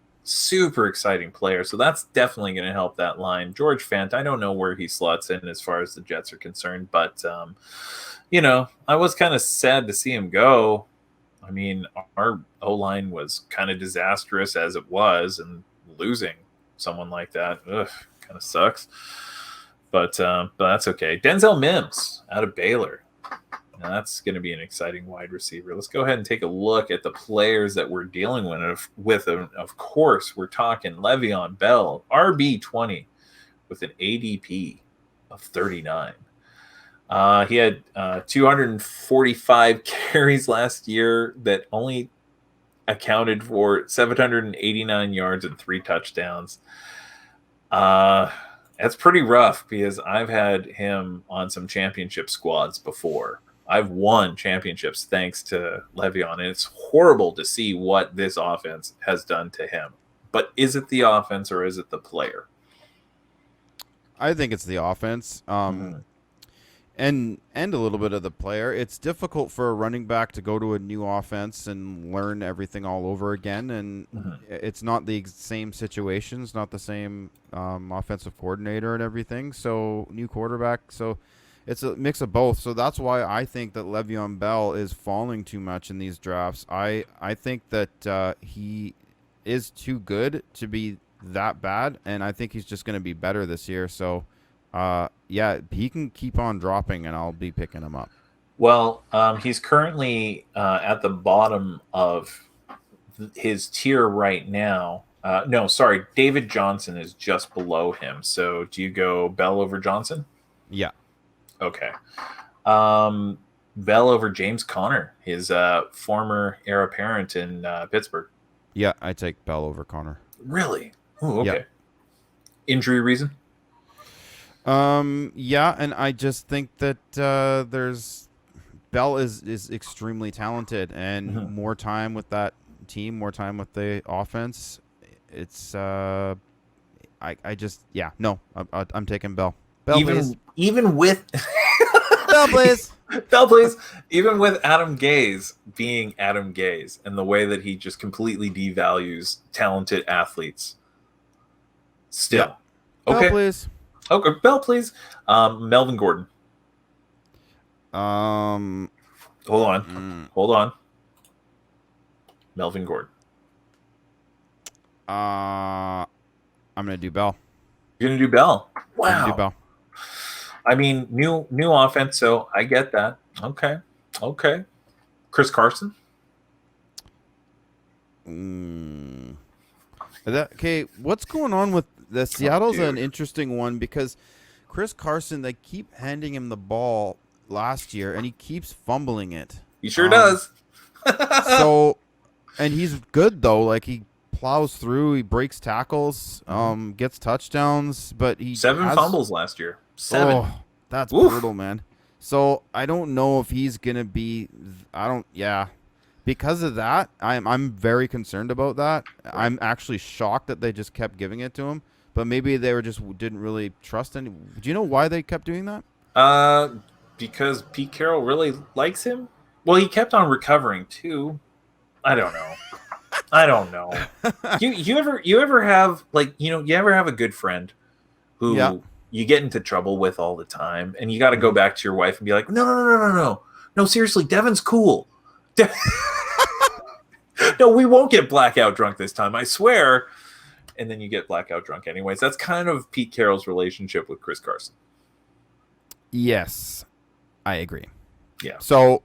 Speaker 1: player. So that's definitely going to help that line. George Fant, I don't know where he slots in as far as the Jets are concerned, but I was kind of sad to see him go. I mean, our O-line was kind of disastrous as it was, and losing someone like that, kind of sucks. But that's okay. Denzel Mims out of Baylor. Now that's going to be an exciting wide receiver. Let's go ahead and take a look at the players that we're dealing with. Of course, we're talking Le'Veon Bell, RB20, with an ADP of 39. He had 245 carries last year that only accounted for 789 yards and 3 touchdowns. That's pretty rough because I've had him on some championship squads before. I've won championships thanks to Le'Veon, and it's horrible to see what this offense has done to him. But is it the offense or is it the player?
Speaker 2: I think it's the offense. And a little bit of the player. It's difficult for a running back to go to a new offense and learn everything all over again, and it's not the same situations, not the same offensive coordinator and everything. So new quarterback, so it's a mix of both. So that's why I think that Le'Veon Bell is falling too much in these drafts. I think that he is too good to be that bad, and I think he's just going to be better this year. So. Yeah, he can keep on dropping, and I'll be picking him up.
Speaker 1: Well, he's currently at the bottom of his tier right now. No, sorry, David Johnson is just below him. So do you go Bell over Johnson?
Speaker 2: Yeah.
Speaker 1: Okay. Bell over James Conner, his former heir apparent in Pittsburgh.
Speaker 2: Yeah, I take Bell over Conner.
Speaker 1: Really? Oh, okay.
Speaker 2: Yeah.
Speaker 1: Injury reason?
Speaker 2: Yeah, and I just think that Bell is extremely talented, and more time with that team, more time with the offense. It's I'm taking Bell. Bell,
Speaker 1: even with
Speaker 2: Bell, please.
Speaker 1: Bell, please. Even with Adam Gase being Adam Gase and the way that he just completely devalues talented athletes. Still.
Speaker 2: Yeah.
Speaker 1: Okay.
Speaker 2: Bell, please.
Speaker 1: Okay, Bell, please. Melvin Gordon.
Speaker 2: Hold
Speaker 1: on. Melvin Gordon.
Speaker 2: I'm gonna do Bell.
Speaker 1: You're gonna do Bell. Wow.
Speaker 2: I'm gonna do Bell.
Speaker 1: I mean, new offense, so I get that. Okay. Chris Carson.
Speaker 2: Okay, what's going on with the Seattle's an interesting one because Chris Carson, they keep handing him the ball last year and he keeps fumbling it.
Speaker 1: He sure does.
Speaker 2: And he's good though. Like he plows through, he breaks tackles, gets touchdowns, but he
Speaker 1: 7 fumbles last year. 7.
Speaker 2: Oh, that's brutal, man. So I don't know if he's gonna be. because of that, I'm very concerned about that.
Speaker 1: Right.
Speaker 2: I'm actually shocked that they just kept giving it to him. But maybe they were just didn't really trust any. Do you know why they kept doing that?
Speaker 1: Uh, because Pete Carroll really likes him. Well, he kept on recovering too. I don't know. I don't know. You ever have like you ever have a good friend
Speaker 2: Yeah.
Speaker 1: who you get into trouble with all the time, and you got to go
Speaker 2: Hmm.
Speaker 1: back to your wife and be like, no, no, no, no, no, no, no, seriously, Devan's cool. No, we won't get blackout drunk this time, I swear. And then you get blackout drunk anyways. That's kind of Pete Carroll's relationship with Chris Carson.
Speaker 2: Yes, I agree.
Speaker 1: Yeah.
Speaker 2: So,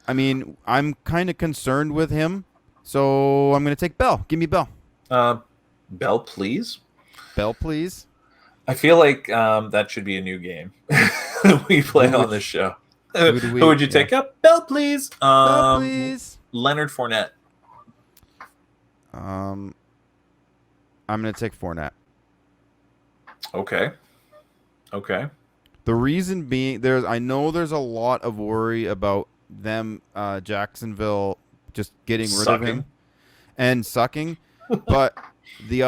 Speaker 2: I mean, I'm kind of concerned with him. So I'm gonna take Bell. Give me Bell.
Speaker 1: Uh, Bell, please.
Speaker 2: Bell, please.
Speaker 1: I feel like that should be a new game we play
Speaker 2: Who
Speaker 1: on
Speaker 2: would
Speaker 1: this show.
Speaker 2: who do
Speaker 1: Who
Speaker 2: we?
Speaker 1: would you
Speaker 2: Yeah.
Speaker 1: take up? Bell, please.
Speaker 2: Bell, please.
Speaker 1: Leonard Fournette.
Speaker 2: Um, I'm gonna take Fournette.
Speaker 1: Okay. Okay.
Speaker 2: The reason being, I know there's a lot of worry about them, Jacksonville, just getting rid of
Speaker 1: Sucking.
Speaker 2: him and sucking, but the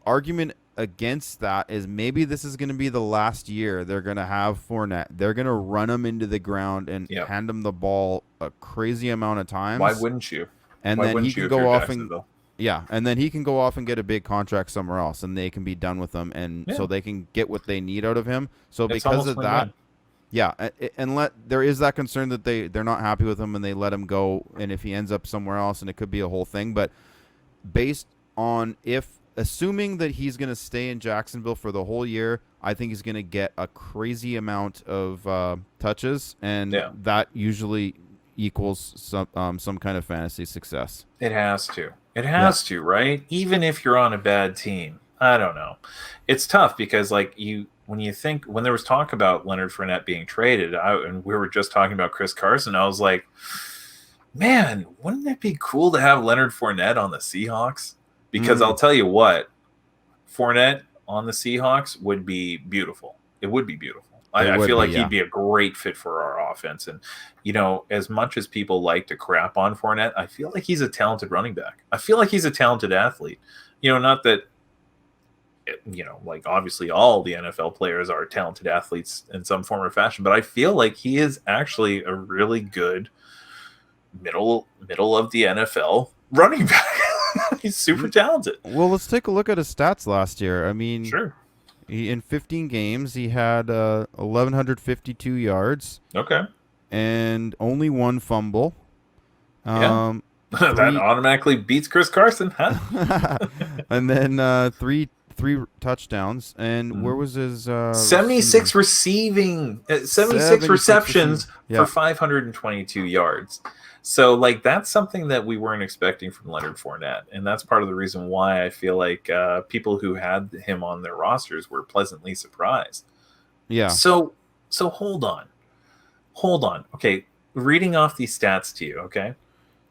Speaker 2: argument against that is maybe this is going to be the last year they're going to have Fournette. They're going to run him into the ground and
Speaker 1: Yep.
Speaker 2: hand him the ball a crazy amount of times.
Speaker 1: Why wouldn't you?
Speaker 2: And
Speaker 1: Why
Speaker 2: then he
Speaker 1: wouldn't you
Speaker 2: can
Speaker 1: if you're
Speaker 2: go off and
Speaker 1: Jacksonville?
Speaker 2: yeah, and then he can go off and get a big contract somewhere else, and they can be done with him, and so
Speaker 1: Yeah.
Speaker 2: they can get what they need out of him. So
Speaker 1: It's
Speaker 2: because
Speaker 1: almost
Speaker 2: of
Speaker 1: win-win.
Speaker 2: that, yeah, and there is that concern that they're not happy with him and they let him go, and if he ends up somewhere else, and it could be a whole thing. But based on if assuming that he's going to stay in Jacksonville for the whole year, I think he's going to get a crazy amount of touches, and
Speaker 1: Yeah.
Speaker 2: that usually equals some kind of fantasy success.
Speaker 1: It has to. It has to, right? Even if you're on a bad team. I don't know. It's tough because when there was talk about Leonard Fournette being traded, and we were just talking about Chris Carson, I was like, man, wouldn't it be cool to have Leonard Fournette on the Seahawks? Because I'll tell you what, Fournette on the Seahawks would be beautiful. It would be beautiful. I feel like he'd be a great fit for our offense. And, as much as people like to crap on Fournette, I feel like he's a talented running back. I feel like he's a talented athlete. Not that, like obviously all the NFL players are talented athletes in some form or fashion, but I feel like he is actually a really good middle of the NFL running back. He's super talented.
Speaker 2: Well, let's take a look at his stats last year. I mean,
Speaker 1: Sure.
Speaker 2: in 15 games, he had 1,152 yards
Speaker 1: Okay.
Speaker 2: and only one fumble.
Speaker 1: Yeah. That automatically beats Chris Carson, huh?
Speaker 2: And then three touchdowns. And where was his
Speaker 1: 76 receiving 76 receptions
Speaker 2: Yeah.
Speaker 1: for 522 yards. So like that's something that we weren't expecting from Leonard Fournette, and that's part of the reason why I feel like people who had him on their rosters were pleasantly surprised.
Speaker 2: Yeah.
Speaker 1: So hold on. Okay, reading off these stats to you, okay?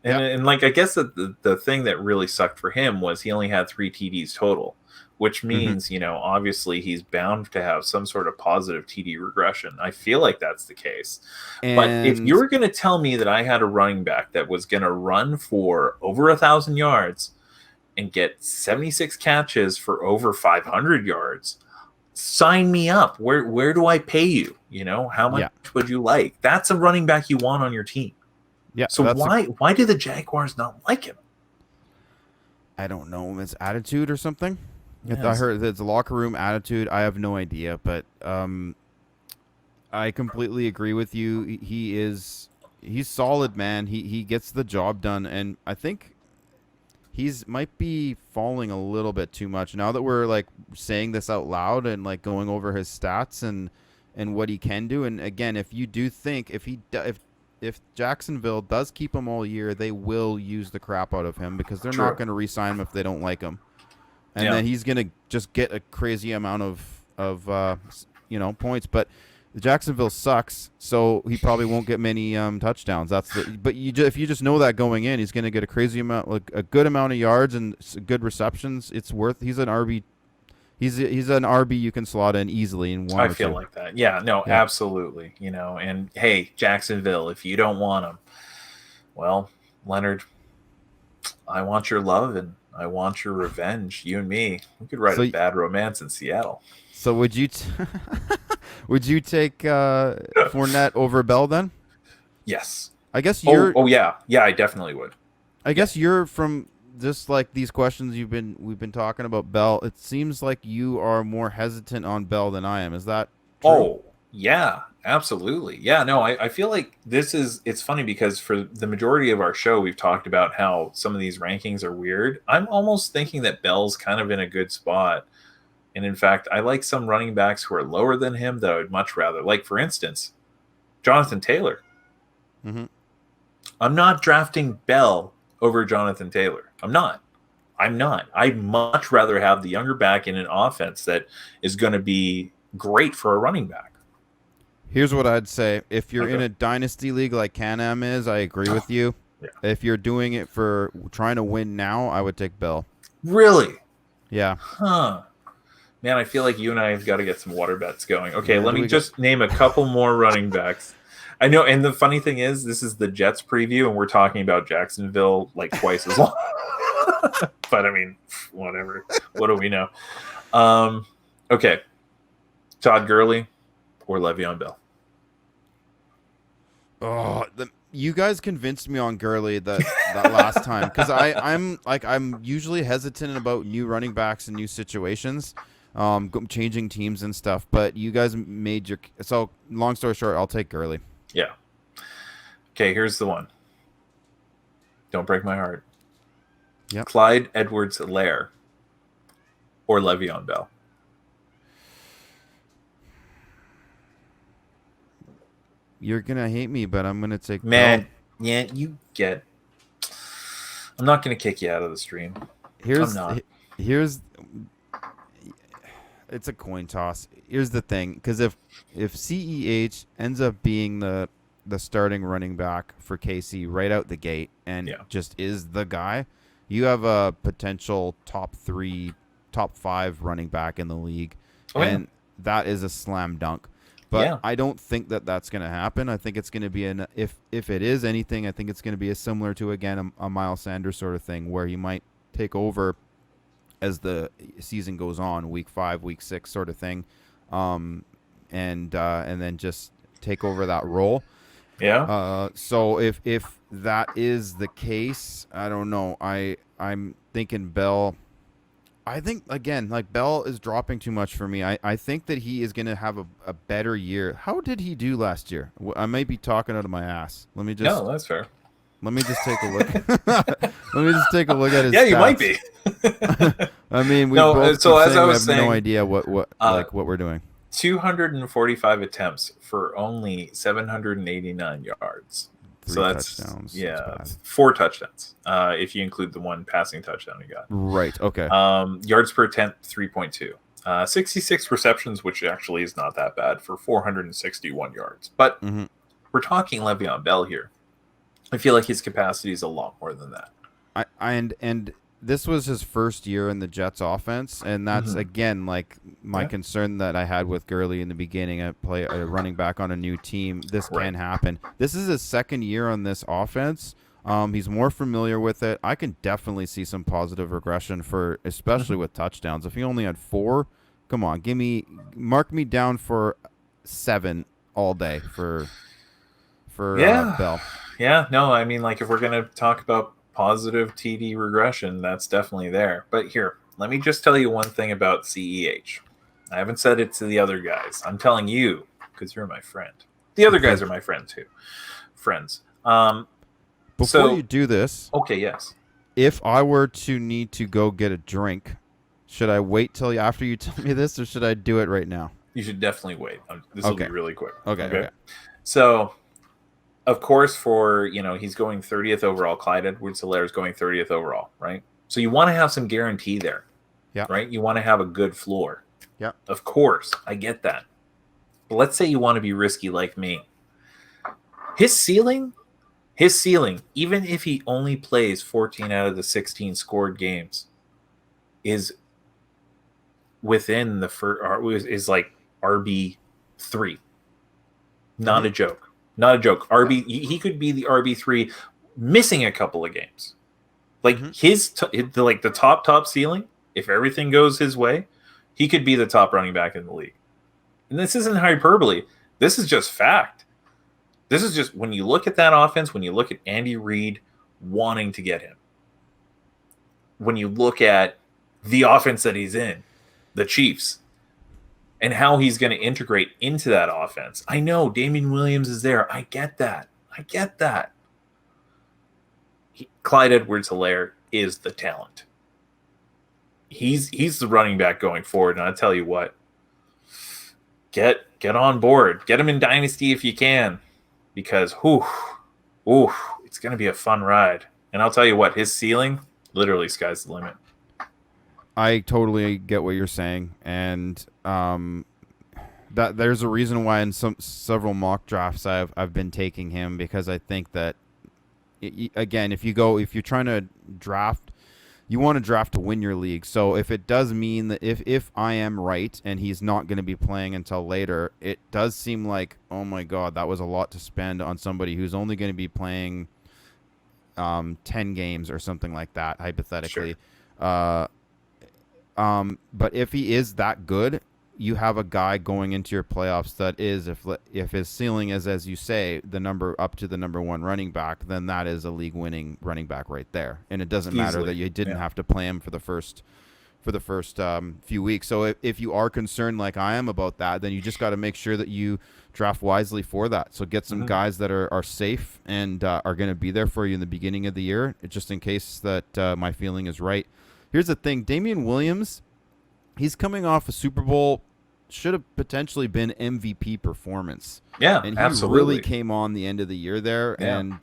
Speaker 1: And like I guess that the thing that really sucked for him was he only had 3 TDs total, which means, obviously he's bound to have some sort of positive TD regression. I feel like that's the case. But if you were going to tell me that I had a running back that was going to run for over 1,000 yards and get 76 catches for over 500 yards, sign me up. Where do I pay you? How much would you like? That's a running back you want on your team.
Speaker 2: Yeah.
Speaker 1: So why do the Jaguars not like him?
Speaker 2: I don't know. His attitude or something.
Speaker 1: Yes.
Speaker 2: I heard it's a locker room attitude. I have no idea, but I completely agree with you. He's solid, man. He gets the job done, and I think might be falling a little bit too much now that we're like saying this out loud and like going over his stats and what he can do. And again, if you do think if Jacksonville does keep him all year, they will use the crap out of him because they're not going to re-sign him if they don't like him. And then he's going to just get a crazy amount of points. But Jacksonville sucks, so he probably won't get many touchdowns. If you just know that going in, he's going to get a crazy amount, like a good amount of yards and good receptions. He's an RB. He's an RB you can slot in easily in one.
Speaker 1: I feel like that. Yeah, no, absolutely. And hey, Jacksonville, if you don't want him, well, Leonard, I want your love and I want your revenge. You and me, we could write a
Speaker 2: So
Speaker 1: bad romance in Seattle.
Speaker 2: so would you would you take Fournette over Bell then?
Speaker 1: Yes.
Speaker 2: I guess
Speaker 1: Oh,
Speaker 2: you're
Speaker 1: oh yeah, yeah. I definitely would.
Speaker 2: I
Speaker 1: Yeah.
Speaker 2: guess you're from just like these questions we've been talking about Bell. It seems like you are more hesitant on Bell than I am. Is that true?
Speaker 1: Oh, yeah, absolutely. Yeah, no, I feel like it's funny because for the majority of our show, we've talked about how some of these rankings are weird. I'm almost thinking that Bell's kind of in a good spot. And in fact, I like some running backs who are lower than him that I would much rather. Like, for instance, Jonathan Taylor.
Speaker 2: Mm-hmm.
Speaker 1: I'm not drafting Bell over Jonathan Taylor. I'm not. I'm not. I'd much rather have the younger back in an offense that is going to be great for a running back.
Speaker 2: Here's what I'd say. If you're in
Speaker 1: Okay.
Speaker 2: a dynasty league like Can-Am is, I agree with you.
Speaker 1: Yeah.
Speaker 2: If you're doing it for trying to win now, I would take Bell.
Speaker 1: Really?
Speaker 2: Yeah.
Speaker 1: Huh. Man, I feel like you and I have got to get some water bets going. Okay,
Speaker 2: Man,
Speaker 1: let
Speaker 2: do
Speaker 1: me
Speaker 2: we got
Speaker 1: just name a couple more running backs. I know, and the funny thing is, this is the Jets preview, and we're talking about Jacksonville like twice as long. But I mean, whatever. What do we know? Okay, Todd Gurley or Le'Veon Bell.
Speaker 2: you guys convinced me on Gurley that last time because I'm usually hesitant about new running backs and new situations, changing teams and stuff. But you guys made your so long story short, I'll take Gurley.
Speaker 1: Yeah. Okay, here's the one. Don't break my heart.
Speaker 2: Yep.
Speaker 1: Clyde Edwards-Helaire or Le'Veon Bell.
Speaker 2: You're gonna hate me, but I'm gonna take
Speaker 1: Man,
Speaker 2: Bell.
Speaker 1: yeah, you get. I'm not going to kick you out of the stream. I'm
Speaker 2: Here's
Speaker 1: not.
Speaker 2: here's it's a coin toss. Here's the thing, because if CEH ends up being the starting running back for KC right out the gate and
Speaker 1: Yeah.
Speaker 2: just is the guy, you have a potential top 3, top 5 running back in the league,
Speaker 1: Oh, yeah.
Speaker 2: and that is a slam dunk. But
Speaker 1: Yeah.
Speaker 2: I don't think that that's going to happen. I think it's going to be if it is anything, I think it's going to be a similar to again a Miles Sanders sort of thing where he might take over as the season goes on, week 5, week 6 sort of thing, and then just take over that role.
Speaker 1: Yeah.
Speaker 2: So if that is the case, I don't know. I'm thinking Bell. I think again, like Bell is dropping too much for me. I think that he is going to have a better year. How did he do last year? I might be talking out of my ass.
Speaker 1: No, that's fair.
Speaker 2: Let me just take a look. Let me just take a look at his.
Speaker 1: Yeah, you
Speaker 2: stats.
Speaker 1: might be.
Speaker 2: I mean, we
Speaker 1: No,
Speaker 2: both
Speaker 1: so
Speaker 2: keep
Speaker 1: as
Speaker 2: saying
Speaker 1: I
Speaker 2: we
Speaker 1: was
Speaker 2: have no
Speaker 1: saying,
Speaker 2: idea what like what we're doing.
Speaker 1: 245 attempts for only 789 yards.
Speaker 2: 3
Speaker 1: So that's
Speaker 2: touchdowns.
Speaker 1: yeah,
Speaker 2: That's bad.
Speaker 1: 4 touchdowns. If you include the one passing touchdown he got.
Speaker 2: Right. Okay.
Speaker 1: Yards per attempt 3.2. 66 receptions, which actually is not that bad for 461 yards. But
Speaker 2: Mhm.
Speaker 1: we're talking Le'Veon Bell here. I feel like his capacity is a lot more than that.
Speaker 2: And this was his first year in the Jets offense, and that's
Speaker 1: Mhm.
Speaker 2: again like my
Speaker 1: Yeah.
Speaker 2: concern that I had with Gurley in the beginning. I play a running back on a new team. This
Speaker 1: Right.
Speaker 2: can happen. This is his second year on this offense. He's more familiar with it. I can definitely see some positive regression for, especially with touchdowns. If he only had 4, come on, mark me down for 7 all day for
Speaker 1: Yeah.
Speaker 2: Bell.
Speaker 1: Yeah, no, I mean, like, if we're going to talk about positive TD regression, that's definitely there. But here, let me just tell you one thing about CEH. I haven't said it to the other guys. I'm telling you because you're my friend. The other guys are my friend too. Friends.
Speaker 2: Before you do this,
Speaker 1: okay, yes.
Speaker 2: if I were to need to go get a drink, should I wait till after you tell me this, or should I do it right now?
Speaker 1: You should definitely wait. This will
Speaker 2: Okay.
Speaker 1: be really quick.
Speaker 2: Okay.
Speaker 1: So, of course, he's going 30th overall. Clyde Edwards-Helaire is going 30th overall, right? So you want to have some guarantee there,
Speaker 2: Yeah.
Speaker 1: right? You want to have a good floor.
Speaker 2: Yeah.
Speaker 1: Of course, I get that. But let's say you want to be risky like me. His ceiling, even if he only plays 14 out of the 16 scored games, is within the first, is like RB3. Not a joke. Not a joke. He could be the RB3 missing a couple of games. Like the top ceiling, if everything goes his way, he could be the top running back in the league. And this isn't hyperbole. This is just fact. This is just when you look at that offense, when you look at Andy Reid wanting to get him, when you look at the offense that he's in, the Chiefs, and how he's going to integrate into that offense. I know Damian Williams is there. I get that. Clyde Edwards-Helaire is the talent. He's the running back going forward, and I tell you what, get on board. Get him in Dynasty if you can, because it's going to be a fun ride. And I'll tell you what, his ceiling, literally sky's the limit.
Speaker 2: I totally get what you're saying, and that there's a reason why in several mock drafts I've been taking him, because I think that again, if you're trying to draft, you want to draft to win your league. So if it does mean that if I am right and he's not going to be playing until later, it does seem like, oh my God, that was a lot to spend on somebody who's only going to be playing 10 games or something like that, hypothetically. Sure. But if he is that good, you have a guy going into your playoffs that is, if his ceiling is, as you say, the number up to the number one running back, then that is a league-winning running back right there. And it doesn't matter that you didn't have to play him for the first few weeks. So if you are concerned like I am about that, then you just got to make sure that you draft wisely for that. So get some guys that are safe and are going to be there for you in the beginning of the year, just in case that my feeling is right. Here's the thing. Damian Williams, he's coming off a Super Bowl, should have potentially been MVP performance.
Speaker 1: Yeah,
Speaker 2: and he
Speaker 1: absolutely.
Speaker 2: really came on the end of the year there, and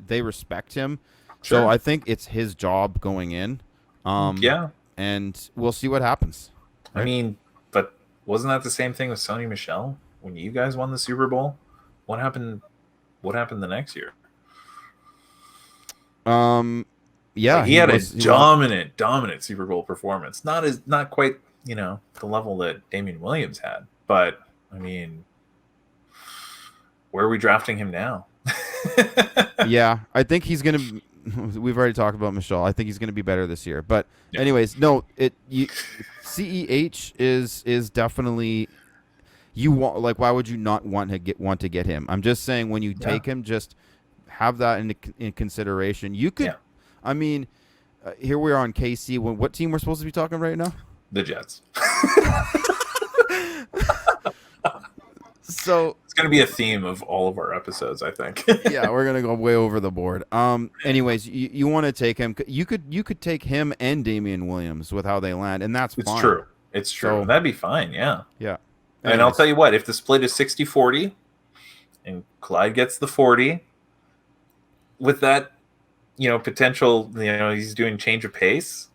Speaker 2: they respect him.
Speaker 1: Sure.
Speaker 2: So I think it's his job going in. And we'll see what happens.
Speaker 1: Right? I mean, but wasn't that the same thing with Sony Michel when you guys won the Super Bowl? What happened the next year?
Speaker 2: Yeah,
Speaker 1: like he had a dominant Super Bowl performance. Not quite, the level that Damian Williams had, but I mean, where are we drafting him now?
Speaker 2: Yeah, I think he's gonna. We've already talked about Michelle. I think he's gonna be better this year. But anyways, no, CEH is definitely. You want, like, why would you not want to get him? I'm just saying, when you take him, just have that in consideration. You could. I mean, here we are on KC. What team we're supposed to be talking right now?
Speaker 1: The Jets.
Speaker 2: So
Speaker 1: it's going to be a theme of all of our episodes, I think.
Speaker 2: Yeah, we're going to go way over the board. Anyways, you want to take him. You could take him and Damian Williams with how they land, and that's fine.
Speaker 1: It's true. So, that'd be fine, yeah.
Speaker 2: Yeah.
Speaker 1: And I'll tell you what, if the split is 60-40 and Clyde gets the 40, with that, potential, he's doing change of pace,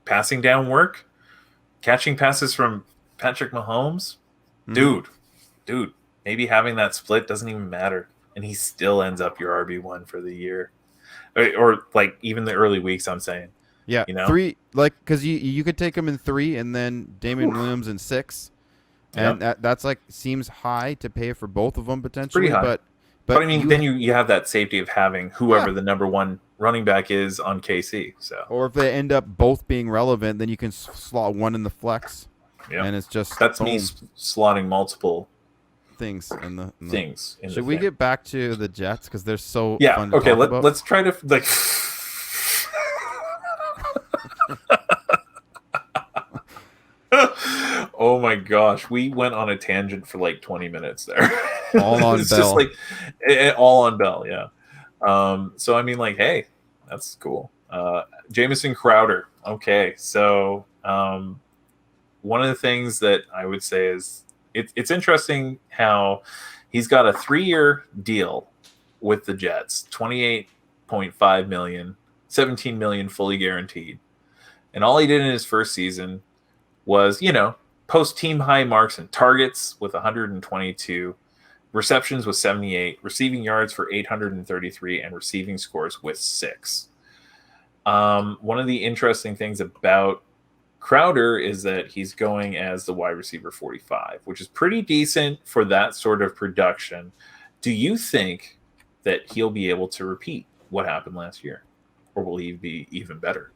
Speaker 1: passing down work, catching passes from Patrick Mahomes, dude, maybe having that split doesn't even matter, and he still ends up your RB1 for the year, or like even the early weeks. I'm saying,
Speaker 2: 3, like, because you could take him in 3 and then Damian Williams in 6, and that's like seems high to pay for both of them potentially,
Speaker 1: pretty high. But I mean, then you have that safety of having whoever the number one running back is on KC. So,
Speaker 2: or if they end up both being relevant, then you can slot one in the flex. Yeah, and it's just
Speaker 1: that's me slotting multiple
Speaker 2: things in the
Speaker 1: things.
Speaker 2: Should we get back to the Jets because they're so fun to talk about?
Speaker 1: Let's try to like. Oh my gosh, we went on a tangent for like 20 minutes there.
Speaker 2: All on
Speaker 1: it's
Speaker 2: Bell.
Speaker 1: Just like all on Bell, yeah. So I mean, like, hey, that's cool. Jamison Crowder. Okay, so one of the things that I would say is it's interesting how he's got a 3-year deal with the Jets, $28.5 million, $17 million fully guaranteed, and all he did in his first season was, post team high marks and targets with 122, receptions with 78, receiving yards for 833, and receiving scores with 6. One of the interesting things about Crowder is that he's going as the wide receiver 45, which is pretty decent for that sort of production. Do you think that he'll be able to repeat what happened last year, or will he be even better?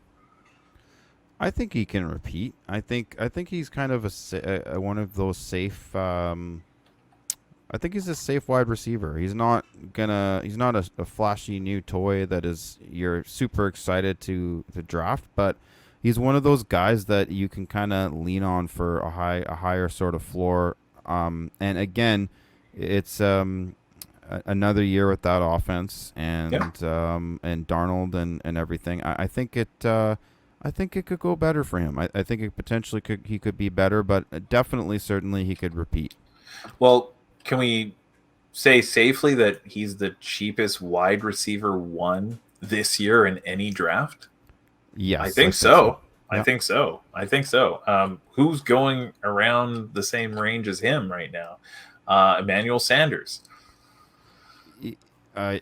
Speaker 2: I think he can repeat. I think he's kind of one of those safe. I think he's a safe wide receiver. He's not a flashy new toy that is you're super excited to draft, but he's one of those guys that you can kind of lean on for a higher sort of floor. And again, it's another year with that offense
Speaker 1: Yeah,
Speaker 2: and Darnold and everything. I think it could go better for him. I think it potentially he could be better, but definitely certainly he could repeat.
Speaker 1: well, can we say safely that he's the cheapest wide receiver one this year in any draft? I
Speaker 2: Yes, I
Speaker 1: think
Speaker 2: think so.
Speaker 1: so. I
Speaker 2: Yeah.
Speaker 1: think so. I think so. Who's going around the same range as him right now? Emmanuel Sanders.
Speaker 2: I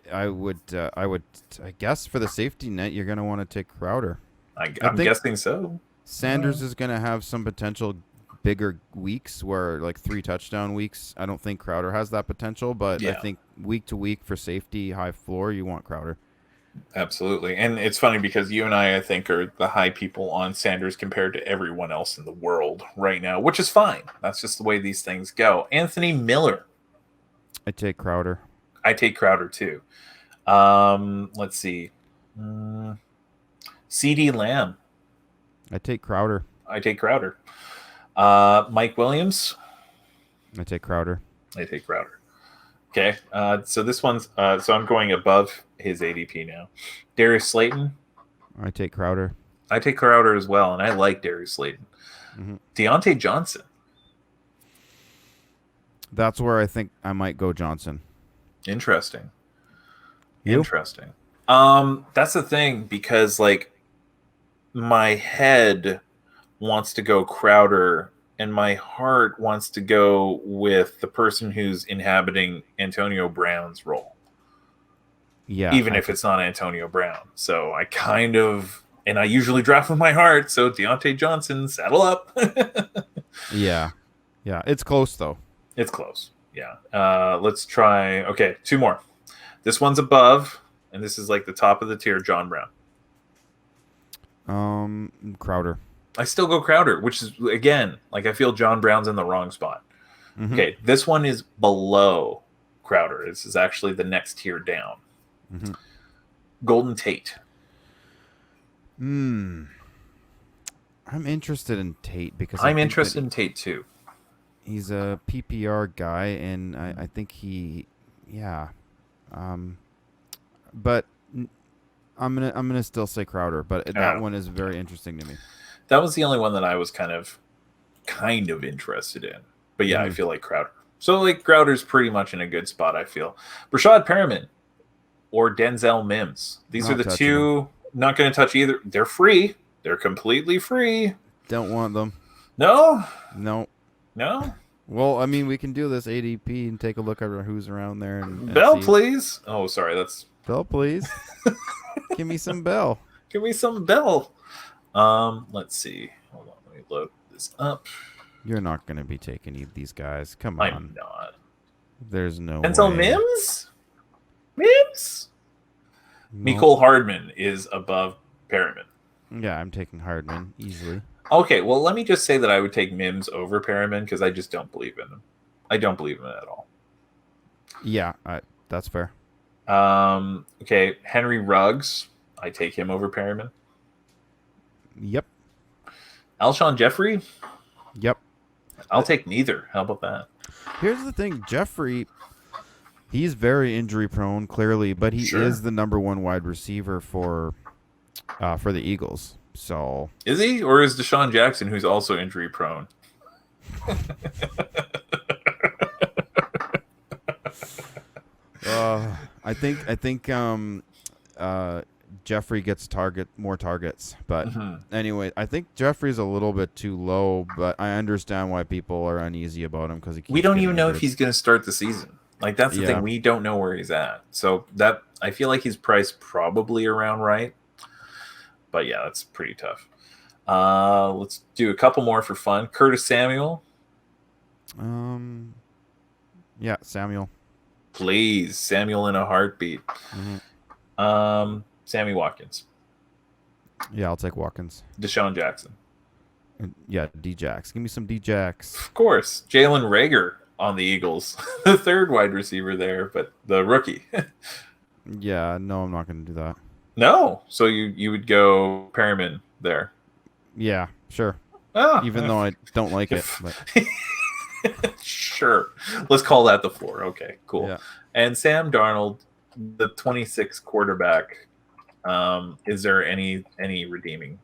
Speaker 2: guess for the safety net you're going to want to take Crowder. I
Speaker 1: I'm
Speaker 2: think
Speaker 1: guessing so.
Speaker 2: Sanders is going to have some potential bigger weeks where like 3 touchdown weeks. I don't think Crowder has that potential, but I
Speaker 1: Yeah,
Speaker 2: think week to week for safety high floor you want Crowder.
Speaker 1: absolutely. And it's funny because you and I think, are the high people on Sanders compared to everyone else in the world right now, which is fine. That's just the way these things go. Anthony Miller.
Speaker 2: I take Crowder.
Speaker 1: I take Crowder too. Let's see. Mm, CD Lamb.
Speaker 2: I take Crowder.
Speaker 1: I take Crowder. Mike Williams.
Speaker 2: I take Crowder.
Speaker 1: I take Crowder. Okay. So this one's so I'm going above his ADP now. Darius Slayton.
Speaker 2: I take Crowder.
Speaker 1: I take Crowder as well, and I like Darius Slayton.
Speaker 2: Hmm.
Speaker 1: Deontay Johnson.
Speaker 2: That's where I think I might go Johnson.
Speaker 1: Interesting.
Speaker 2: You?
Speaker 1: Interesting. That's the thing, because like my head wants to go Crowder and my heart wants to go with the person who's inhabiting Antonio Brown's role,
Speaker 2: Yeah,
Speaker 1: even if it's not Antonio Brown. So I kind of, and I usually draft with my heart. So Deontay Johnson, saddle up.
Speaker 2: yeah. Yeah, it's close though.
Speaker 1: It's close. Yeah. Let's try. Okay, two more. This one's above, and this is like the top of the tier. John Brown.
Speaker 2: Crowder.
Speaker 1: I still go Crowder, which is, again, like I feel John Brown's in the wrong spot.
Speaker 2: Hmm.
Speaker 1: Okay, this one is below Crowder. This is actually the next tier down.
Speaker 2: Hmm.
Speaker 1: Golden Tate.
Speaker 2: I'm interested in Tate because
Speaker 1: I'm interested in Tate too.
Speaker 2: he's a PPR guy, and I think yeah. But I'm gonna still say Crowder, but that one is very interesting to me.
Speaker 1: That was the only one that I was kind of interested in. But yeah, I feel like Crowder. So like Crowder's pretty much in a good spot, I feel. Rashad Perriman or Denzel Mims. These are
Speaker 2: Not
Speaker 1: the
Speaker 2: touching
Speaker 1: two. Not going to touch either. They're free. They're completely free.
Speaker 2: Don't want them.
Speaker 1: No,
Speaker 2: No.
Speaker 1: no.
Speaker 2: Well, I mean, we can do this ADP and take a look at who's around there and
Speaker 1: Bell,
Speaker 2: see.
Speaker 1: please. Oh, sorry. That's
Speaker 2: Bell, please. Give me some Bell.
Speaker 1: give me some Bell. Let's see. Hold on. Let me load this up.
Speaker 2: You're not going to be taking any of these guys. Come
Speaker 1: I'm
Speaker 2: on.
Speaker 1: not.
Speaker 2: There's no
Speaker 1: Denzel
Speaker 2: way.
Speaker 1: Mims. Mims.
Speaker 2: No.
Speaker 1: Mecole Hardman is above Perriman.
Speaker 2: Yeah, I'm taking Hardman easily.
Speaker 1: Okay, well, let me just say that I would take Mims over Perriman because I just don't believe in him. I don't believe in it at all.
Speaker 2: Yeah, that's fair.
Speaker 1: Okay, Henry Ruggs. I take him over Perriman.
Speaker 2: Yep.
Speaker 1: Alshon Jeffrey.
Speaker 2: Yep.
Speaker 1: I'll take neither. How about that?
Speaker 2: Here's the thing, Jeffrey, he's very injury prone, clearly, but he
Speaker 1: Sure.
Speaker 2: is the number one wide receiver for the Eagles. So
Speaker 1: Is he, or is Deshaun Jackson, who's also injury prone?
Speaker 2: I think Jeffrey gets more targets, but anyway, I think Jeffrey's a little bit too low, but I understand why people are uneasy about him because
Speaker 1: We don't even know if he's going to start the season. Like, that's the
Speaker 2: Yeah.
Speaker 1: thing. We don't know where he's at. So that, I feel like he's priced probably around right. But yeah, that's pretty tough. Let's do a couple more for fun. Curtis Samuel.
Speaker 2: Yeah, Samuel.
Speaker 1: Please. Samuel in a heartbeat. Sammy Watkins,
Speaker 2: Yeah, I'll take Watkins.
Speaker 1: Deshaun Jackson,
Speaker 2: Yeah, D-Jax. Give me some D-Jax.
Speaker 1: of course. Jalen Rager on the Eagles, the third wide receiver there, but the rookie.
Speaker 2: Yeah, no, I'm not going to do that.
Speaker 1: No, so you would go Perryman there.
Speaker 2: Yeah, sure. Even
Speaker 1: Ah,
Speaker 2: though I don't like it, but
Speaker 1: sure. Let's call that the floor. Okay, cool.
Speaker 2: yeah.
Speaker 1: And Sam Darnold, the 26 quarterback. Is there any redeeming,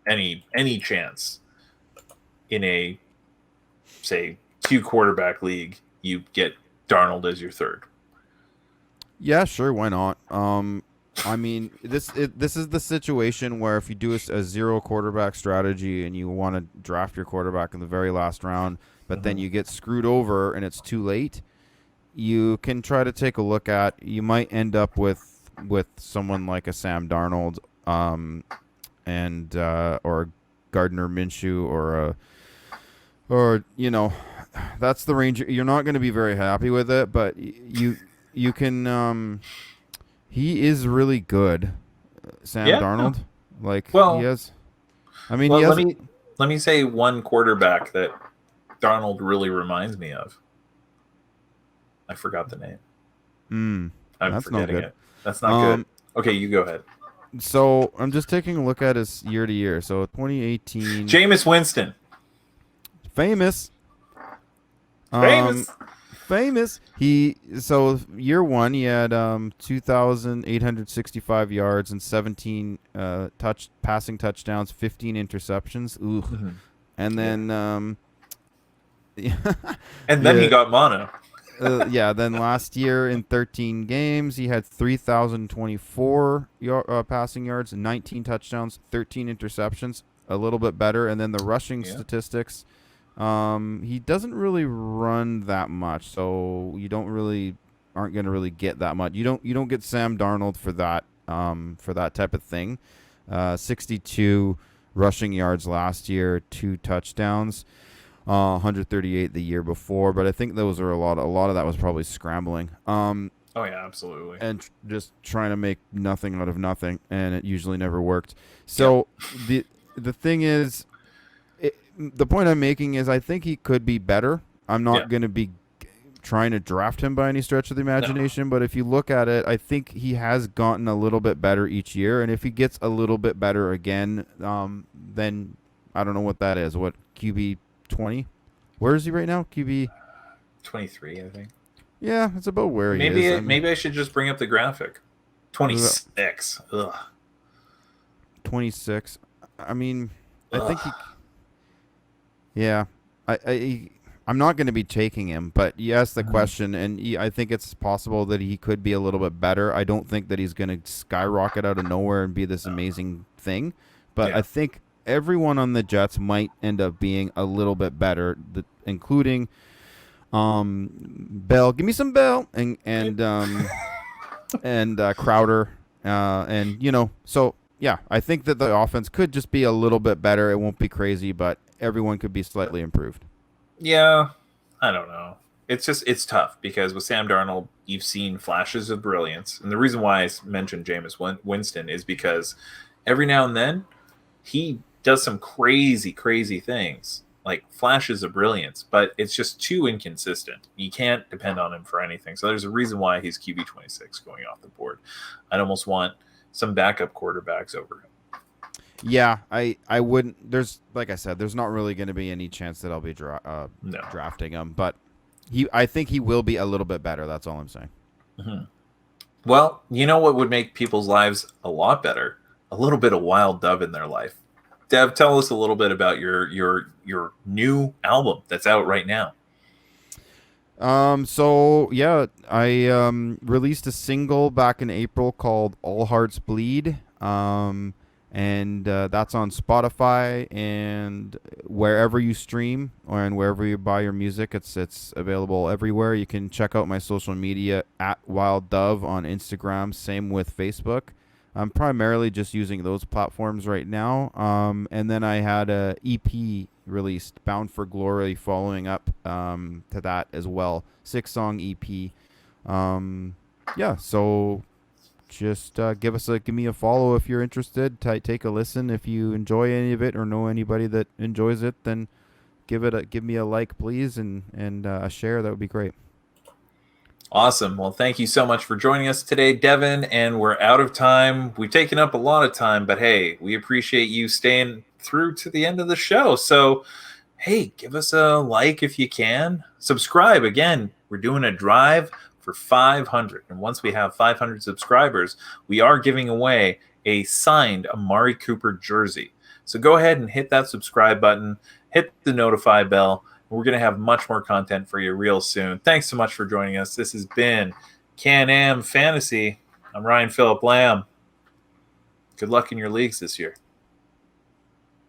Speaker 1: any chance in a say 2 quarterback league you get Darnold as your third?
Speaker 2: Yeah, sure, why not? I mean, this is the situation where if you do a zero quarterback strategy and you want to draft your quarterback in the very last round, but then
Speaker 1: Mm-hmm.
Speaker 2: you get screwed over and it's too late, you can try to take a look at. You might end up with someone like a Sam Darnold, and or Gardner Minshew, or that's the range. You're not going to be very happy with it, but you can. He is really good, Sam
Speaker 1: Yeah.
Speaker 2: Darnold. Like he
Speaker 1: Well,
Speaker 2: has. I mean, he
Speaker 1: well, let
Speaker 2: has.
Speaker 1: me let me say one quarterback that Darnold really reminds me of. I forgot the name. I'm
Speaker 2: That's no
Speaker 1: forgetting
Speaker 2: good.
Speaker 1: it. That's not good.
Speaker 2: Um.
Speaker 1: Okay, you go ahead.
Speaker 2: So I'm just taking a look at his year to year. So 2018,
Speaker 1: Jameis Winston.
Speaker 2: famous. Um,
Speaker 1: Famous.
Speaker 2: famous. He so year one he had 2,865 yards and 17 passing touchdowns, 15 interceptions. Ooh,
Speaker 1: Mhm.
Speaker 2: and
Speaker 1: Yeah.
Speaker 2: then
Speaker 1: And then he
Speaker 2: yeah.
Speaker 1: got mono.
Speaker 2: Yeah, then last year in 13 games, he had 3,024 passing yards, 19 touchdowns, 13 interceptions, a little bit better. And then the rushing
Speaker 1: Yeah.
Speaker 2: statistics, he doesn't really run that much, so you aren't going to really get that much. You don't get Sam Darnold for that type of thing. 62 rushing yards last year, 2 touchdowns. 138 the year before, but I think those are a lot of that was probably scrambling.
Speaker 1: Oh yeah, absolutely.
Speaker 2: And just trying to make nothing out of nothing, and it usually never worked. So the thing is, the point I'm making is I think he could be better. I'm
Speaker 1: Yeah.
Speaker 2: not going to be trying to draft him by any stretch of the
Speaker 1: No.
Speaker 2: imagination, but if you look at it, I think he has gotten a little bit better each year, and if he gets a little bit better again, then I don't know what that is. What QB 20? Where is he right now? QB.
Speaker 1: 23, I think.
Speaker 2: Yeah, it's about where he is.
Speaker 1: Maybe
Speaker 2: I mean,
Speaker 1: maybe I should just bring up the graphic. 26. Ugh.
Speaker 2: 26. I mean, I think he.
Speaker 1: Ugh.
Speaker 2: Yeah, I'm not going to be taking him, but you asked the
Speaker 1: Mhm.
Speaker 2: question, and I think it's possible that he could be a little bit better. I don't think that he's going to skyrocket out of nowhere and be this amazing thing, but
Speaker 1: Yeah.
Speaker 2: I think everyone on the Jets might end up being a little bit better, including Bell. Give me some Bell and Crowder, and so yeah, I think that the offense could just be a little bit better. It won't be crazy, but everyone could be slightly improved.
Speaker 1: Yeah. I don't know. It's tough because with Sam Darnold, you've seen flashes of brilliance, and the reason why I mentioned Jameis Winston is because every now and then he does some crazy things, like flashes of brilliance, but it's just too inconsistent. You can't depend on him for anything. So there's a reason why he's QB 26 going off the board. I'd almost want some backup quarterbacks over him.
Speaker 2: Yeah, I wouldn't. There's like I said, there's not really going to be any chance that I'll be
Speaker 1: No.
Speaker 2: drafting him, but I think he will be a little bit better. That's all I'm saying.
Speaker 1: Mhm. Well, you know what would make people's lives a lot better? A little bit of wild dove in their life. Dev, tell us a little bit about your new album that's out right now.
Speaker 2: So yeah, I released a single back in April called "All Hearts Bleed." And that's on Spotify and wherever you stream and wherever you buy your music. It's available everywhere. You can check out my social media at Wild Dove on Instagram. Same with Facebook. I'm primarily just using those platforms right now. And then I had a EP released, Bound for Glory, following up to that as well. 6-song EP. Yeah, so just give me a follow if you're interested. Take a listen if you enjoy any of it or know anybody that enjoys it. Then give me a like, please, and a share. That would be great.
Speaker 1: Awesome. Well, thank you so much for joining us today, Devan. And we're out of time. We've taken up a lot of time, but hey, we appreciate you staying through to the end of the show. So, hey, give us a like if you can. Subscribe. Again, we're doing a drive for 500. And once we have 500 subscribers, we are giving away a signed Amari Cooper jersey. So go ahead and hit that subscribe button, hit the notify bell. We're going to have much more content for you real soon. Thanks so much for joining us. This has been Can-Am Fantasy. I'm Ryan Phillip Lamb. Good luck in your leagues this year.